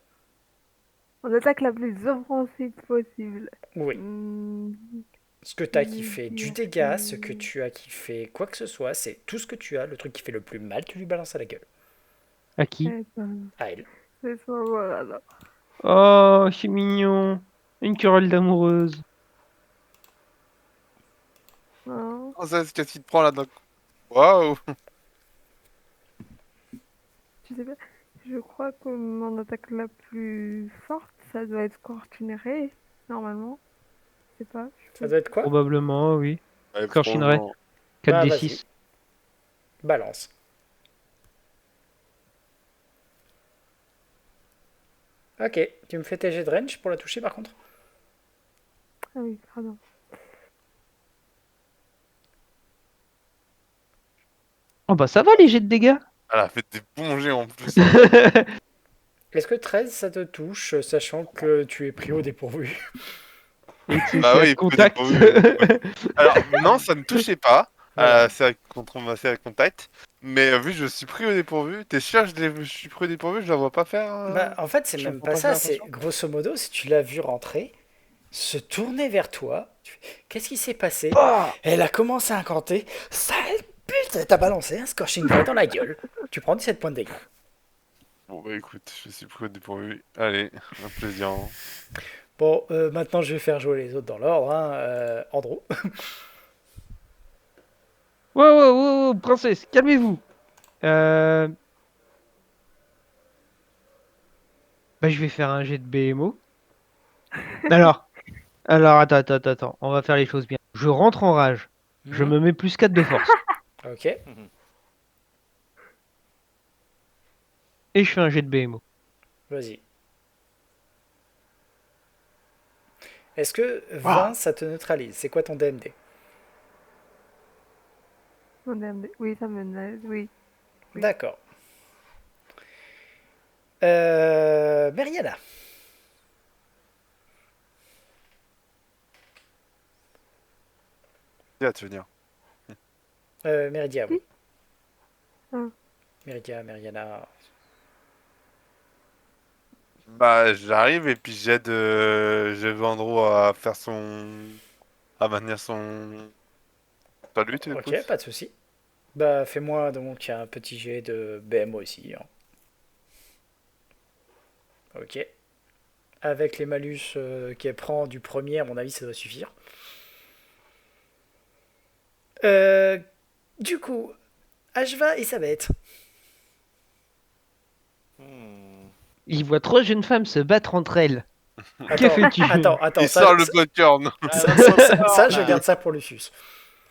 Speaker 5: On attaque la plus offensive possible.
Speaker 1: Oui.
Speaker 5: Hmm,
Speaker 1: Ce que tu as
Speaker 5: je
Speaker 1: qui fait
Speaker 5: vais
Speaker 1: du
Speaker 5: dire
Speaker 1: dégât,
Speaker 5: que-
Speaker 1: ce que tu as qui fait quoi que ce soit, c'est tout ce que tu as, le truc qui fait le plus mal, tu lui balances à la gueule.
Speaker 4: À qui?
Speaker 5: Attends,
Speaker 1: À elle.
Speaker 5: c'est ça, voilà. Là.
Speaker 4: Oh, c'est mignon. Une querelle d'amoureuse.
Speaker 5: Hein.
Speaker 2: Princesse, qu'est-ce qui te prend là-dedans? Waouh.
Speaker 5: Je sais pas. Je crois que mon attaque la plus forte, ça doit être Cortineray, normalement. Je sais pas.
Speaker 1: Ça doit être quoi?
Speaker 4: Probablement, oui.
Speaker 2: Ouais,
Speaker 4: Corchinerai.
Speaker 2: probablement.
Speaker 1: Bah,
Speaker 4: 4d6.
Speaker 1: Balance. Ok, tu me fais tes jets de range pour la toucher par contre?
Speaker 5: Ah oui, pardon.
Speaker 4: Oh bah ça va les jets de dégâts.
Speaker 2: Elle a fait des bons jets en plus.
Speaker 1: Est-ce que 13 ça te touche, sachant que tu es pris au dépourvu?
Speaker 4: Et tu
Speaker 2: Bah
Speaker 4: à
Speaker 2: oui,
Speaker 4: contact.
Speaker 2: Alors, non, ça ne touchait pas.
Speaker 1: Voilà.
Speaker 2: C'est contre à contact. Mais vu que je suis pris au dépourvu, t'es sûr que je suis pris au dépourvu, je la vois pas faire.
Speaker 1: Bah, en fait, c'est
Speaker 2: je
Speaker 1: même
Speaker 2: peux
Speaker 1: pas
Speaker 2: pas
Speaker 1: ça,
Speaker 2: faire
Speaker 1: c'est
Speaker 2: attention.
Speaker 1: grosso modo, si tu l'as vu rentrer, se tourner vers toi, tu fais, qu'est-ce qui s'est passé?
Speaker 4: Ah
Speaker 1: Elle a commencé à incanter, sale pute, elle t'a balancé un scorching ray dans la gueule. Tu prends 17 points de dégâts.
Speaker 2: Bon, bah écoute, je suis pris au dépourvu. Allez, un plaisir.
Speaker 1: Bon, maintenant je vais faire jouer les autres dans l'ordre, hein. Andrew.
Speaker 4: wow, princesse, calmez-vous. Bah je vais faire un jet de BMO. Alors attends, on va faire les choses bien. Je rentre en rage. Je me mets plus 4 de force.
Speaker 1: Ok.
Speaker 4: Et je fais un jet de BMO.
Speaker 1: Vas-y. Est-ce que 20 ça te neutralise? C'est quoi ton DMD?
Speaker 5: Mon DMD. Oui, ça me naise, oui. Oui.
Speaker 1: D'accord. Meriana.
Speaker 2: À te venir.
Speaker 1: Meridia, oui.
Speaker 5: Ah.
Speaker 1: Meridia, Meriana.
Speaker 2: Bah, j'arrive et puis j'aide Andrew à faire à maintenir sa lutte.
Speaker 1: Ok,
Speaker 2: écoute.
Speaker 1: pas de souci. Bah, fais-moi donc un petit jet de BMO ici, hein. Ok. Avec les malus qu'elle prend du premier, à mon avis, ça doit suffire. Du coup, Ashva et sa bête.
Speaker 4: Il voit 3 jeunes femmes se battre entre elles. Que
Speaker 1: Attends,
Speaker 4: fais-tu?
Speaker 1: attends,
Speaker 2: Il
Speaker 1: ça,
Speaker 2: sort le popcorn.
Speaker 1: ça, je garde ça pour Lucius.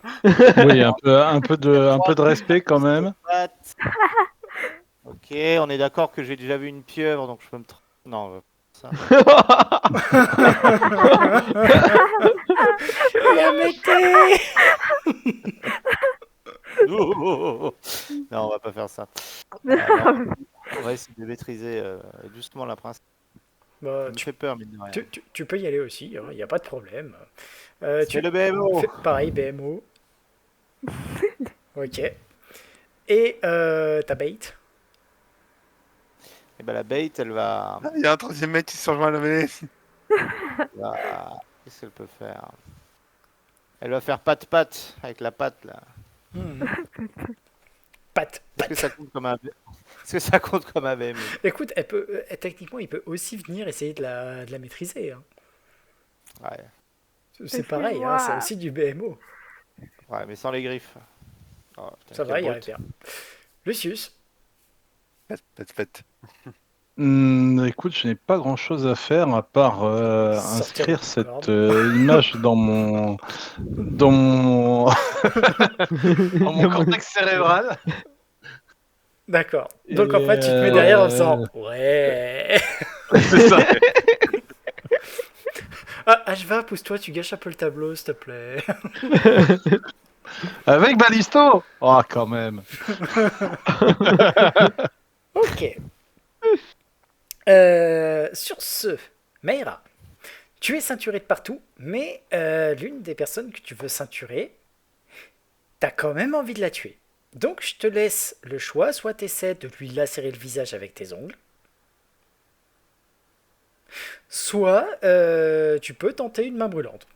Speaker 3: Oui, un peu de respect quand même.
Speaker 6: Ok, on est d'accord que j'ai déjà vu une pieuvre, donc je peux me... Non, ça.
Speaker 1: La mettez.
Speaker 6: Non, on va pas faire ça. Non, on va essayer de maîtriser doucement la princesse.
Speaker 1: Bah,
Speaker 6: Ça me fait peur, mine de rien.
Speaker 1: tu peux y aller aussi, il n'y a pas de problème.
Speaker 6: C'est le BMO.
Speaker 1: Pareil, BMO. Ok. Et ta bait.
Speaker 6: Et ben la bait, elle va.
Speaker 2: Il y a un troisième mec qui se rejoint à la mêlée.
Speaker 6: Qu'est-ce qu'elle peut faire? Elle va faire patte-patte avec la patte là.
Speaker 1: Pat.
Speaker 6: Est-ce que ça compte comme un Est-ce que ça compte comme un BMO?
Speaker 1: Écoute, techniquement, il peut aussi venir essayer de la maîtriser, hein.
Speaker 6: Ouais.
Speaker 1: C'est pareil, hein, c'est aussi du BMO.
Speaker 6: Ouais, mais sans les griffes. Oh, putain,
Speaker 1: Ça
Speaker 6: quel
Speaker 1: va, il
Speaker 6: brute.
Speaker 1: arrive bien. Lucius.
Speaker 2: Pète.
Speaker 3: Écoute, je n'ai pas grand-chose à faire à part
Speaker 1: Sortir
Speaker 3: inscrire
Speaker 1: le
Speaker 3: cette
Speaker 1: Discord.
Speaker 3: image dans mon dans mon cortex cérébral.
Speaker 1: D'accord. Donc en fait, tu te mets derrière en faisant ouais.
Speaker 3: C'est ça.
Speaker 1: Ah, H20, pousse-toi, tu gâches un peu le tableau, s'il te plaît.
Speaker 3: Avec Balisto. Oh, quand même.
Speaker 1: Ok. Sur ce, Meira, tu es ceinturé de partout, mais l'une des personnes que tu veux ceinturer, t'as quand même envie de la tuer. Donc je te laisse le choix, soit tu essaies de lui lacérer le visage avec tes ongles, soit tu peux tenter une main brûlante.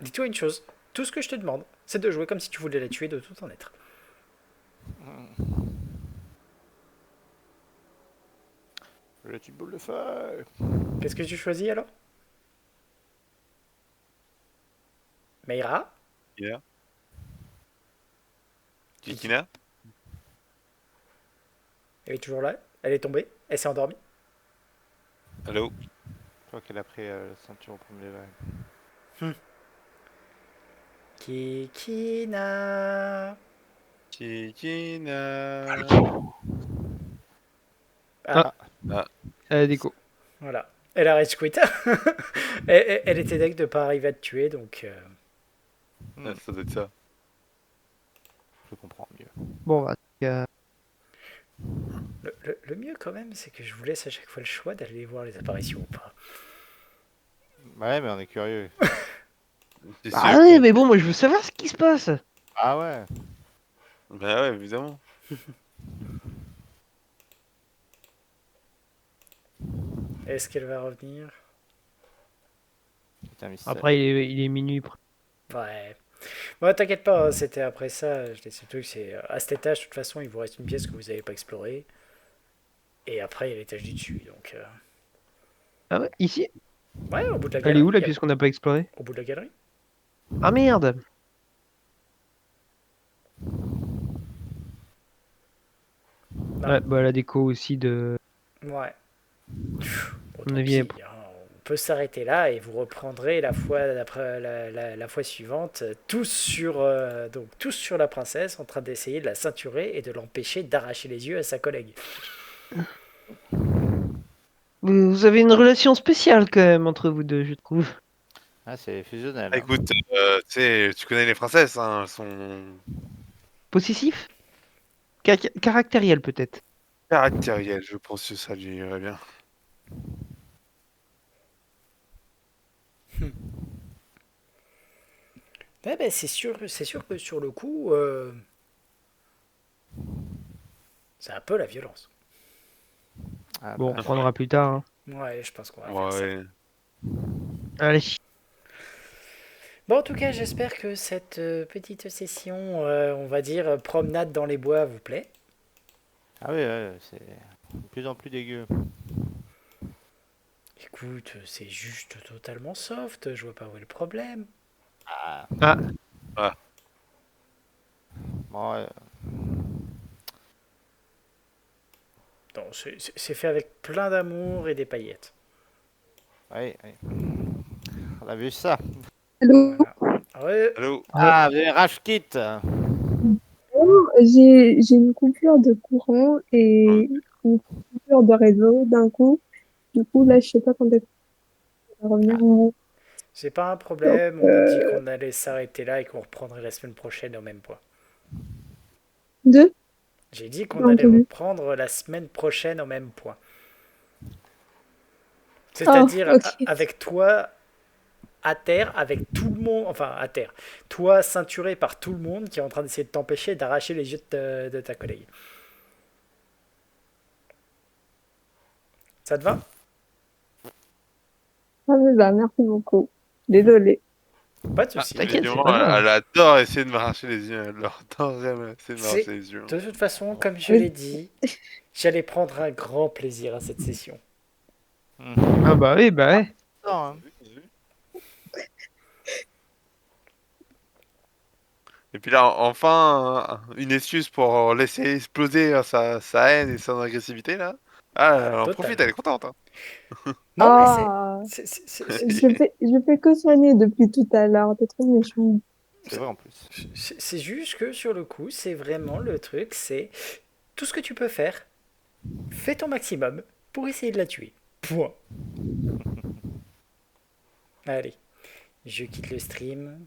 Speaker 1: Dis-toi une chose, tout ce que je te demande, c'est de jouer comme si tu voulais la tuer de tout ton être.
Speaker 6: Je tue boule de feu.
Speaker 1: Qu'est-ce que tu choisis alors? Meira?
Speaker 2: Kikina.
Speaker 1: Elle est toujours là? Elle est tombée? Elle s'est endormie?
Speaker 2: Allô.
Speaker 6: Je crois qu'elle a pris la ceinture au premier vague.
Speaker 1: Kikina.
Speaker 2: Kikina.
Speaker 4: Déco.
Speaker 1: Voilà. Elle a rage quit. Elle était deck de pas arriver à te tuer, donc...
Speaker 2: Ah, ça doit être ça.
Speaker 6: Je comprends mieux.
Speaker 4: Bon, bah,
Speaker 1: Le mieux quand même, c'est que je vous laisse à chaque fois le choix d'aller voir les apparitions ou pas.
Speaker 6: Ouais, mais on est curieux.
Speaker 2: C'est
Speaker 4: ah
Speaker 2: sûr.
Speaker 4: ouais, mais bon, moi je veux savoir ce qui se passe.
Speaker 6: Ah ouais.
Speaker 2: Bah ouais, évidemment.
Speaker 1: Est-ce qu'elle va revenir?
Speaker 6: C'est un mystère.
Speaker 4: Après, il est minuit.
Speaker 1: Ouais. Bon, t'inquiète pas, hein, c'était après ça. Je laisse le truc, c'est à cet étage, de toute façon, il vous reste une pièce que vous n'avez pas explorée. Et après, il y a l'étage du dessus, donc...
Speaker 4: Ah ouais, ici?
Speaker 1: Ouais, au bout de la
Speaker 4: Elle
Speaker 1: galerie.
Speaker 4: est où la
Speaker 1: il y a-
Speaker 4: pièce qu'on n'a pas explorée?
Speaker 1: Au bout de la galerie.
Speaker 4: Ah merde!
Speaker 1: Non.
Speaker 4: Ouais, bah la déco aussi de.
Speaker 1: Ouais. Bon,
Speaker 4: On
Speaker 1: tant
Speaker 4: a
Speaker 1: pis,
Speaker 4: bien-
Speaker 1: hein, on peut s'arrêter là et vous reprendrez la fois, la fois suivante, tous sur la princesse, en train d'essayer de la ceinturer et de l'empêcher d'arracher les yeux à sa collègue.
Speaker 4: Vous avez une relation spéciale quand même entre vous deux, je trouve.
Speaker 6: Ah, c'est fusionnel.
Speaker 2: Ah,
Speaker 6: hein.
Speaker 2: écoute, tu connais les princesses, hein, elles sont
Speaker 4: Possessif? Caractériel peut-être.
Speaker 2: caractérielles, je pense que ça lui irait bien.
Speaker 1: Ouais, ben, c'est sûr que sur le coup, c'est un peu la violence.
Speaker 6: Ah,
Speaker 4: Bon,
Speaker 6: bah,
Speaker 4: on prendra plus tard. Hein.
Speaker 1: Ouais, je pense qu'on va faire ça.
Speaker 2: Ouais.
Speaker 4: Allez.
Speaker 1: Bon, en tout cas, j'espère que cette petite session, on va dire promenade dans les bois, vous plaît.
Speaker 6: Ah oui, ouais, c'est de plus en plus dégueu.
Speaker 1: Écoute, c'est juste totalement soft, je vois pas où est le problème.
Speaker 6: Ah.
Speaker 4: Ah,
Speaker 6: Bon,
Speaker 1: Non, c'est fait avec plein d'amour et des paillettes.
Speaker 6: oui, oui. On a vu ça.
Speaker 5: Allô?
Speaker 1: Voilà. Ouais,
Speaker 2: Allô?
Speaker 6: Ah, vous avez Rage Kit.
Speaker 5: J'ai une coupure de courant et une coupure de réseau d'un coup. Du coup, là, je sais pas quand est-ce que ça va revenir en haut.
Speaker 1: c'est pas un
Speaker 5: Donc,
Speaker 1: problème. On a dit qu'on allait s'arrêter là et qu'on reprendrait la semaine prochaine au même point.
Speaker 5: deux,
Speaker 1: J'ai dit
Speaker 5: j'ai
Speaker 1: qu'on
Speaker 5: pas
Speaker 1: allait
Speaker 5: entendu.
Speaker 1: reprendre la semaine prochaine au même point.
Speaker 5: Ah,
Speaker 1: C'est-à-dire
Speaker 5: ok.
Speaker 1: avec toi à terre, avec tout le monde, enfin à terre. Toi ceinturé par tout le monde qui est en train d'essayer de t'empêcher d'arracher les yeux de ta collègue. Ça te va?
Speaker 5: Ah, mais bah, merci beaucoup. Désolée.
Speaker 1: Pas de
Speaker 2: Ah,
Speaker 1: souci.
Speaker 4: T'inquiète, c'est
Speaker 2: visiblement,
Speaker 4: pas grave.
Speaker 2: elle adore essayer de m'arracher les yeux. Elle adore vraiment essayer de
Speaker 1: C'est
Speaker 2: m'arracher les yeux.
Speaker 1: de toute façon, comme je
Speaker 5: Mais
Speaker 1: l'ai dit, j'allais prendre un grand plaisir à cette session.
Speaker 4: Ah bah oui, bah ouais.
Speaker 6: Non, hein.
Speaker 2: Et puis là, enfin, une excuse pour laisser exploser sa haine et son agressivité, là. Ah,
Speaker 1: Ah,
Speaker 2: elle en profite,
Speaker 1: totalement.
Speaker 2: elle est contente. Hein.
Speaker 1: Non, mais
Speaker 5: ah,
Speaker 1: c'est-
Speaker 5: je fais que soigner depuis tout à l'heure. T'es trop méchant.
Speaker 6: C'est vrai en plus.
Speaker 1: c'est juste que sur le coup, c'est vraiment le truc, c'est tout ce que tu peux faire, fais ton maximum pour essayer de la tuer. Point. Allez, je quitte le stream.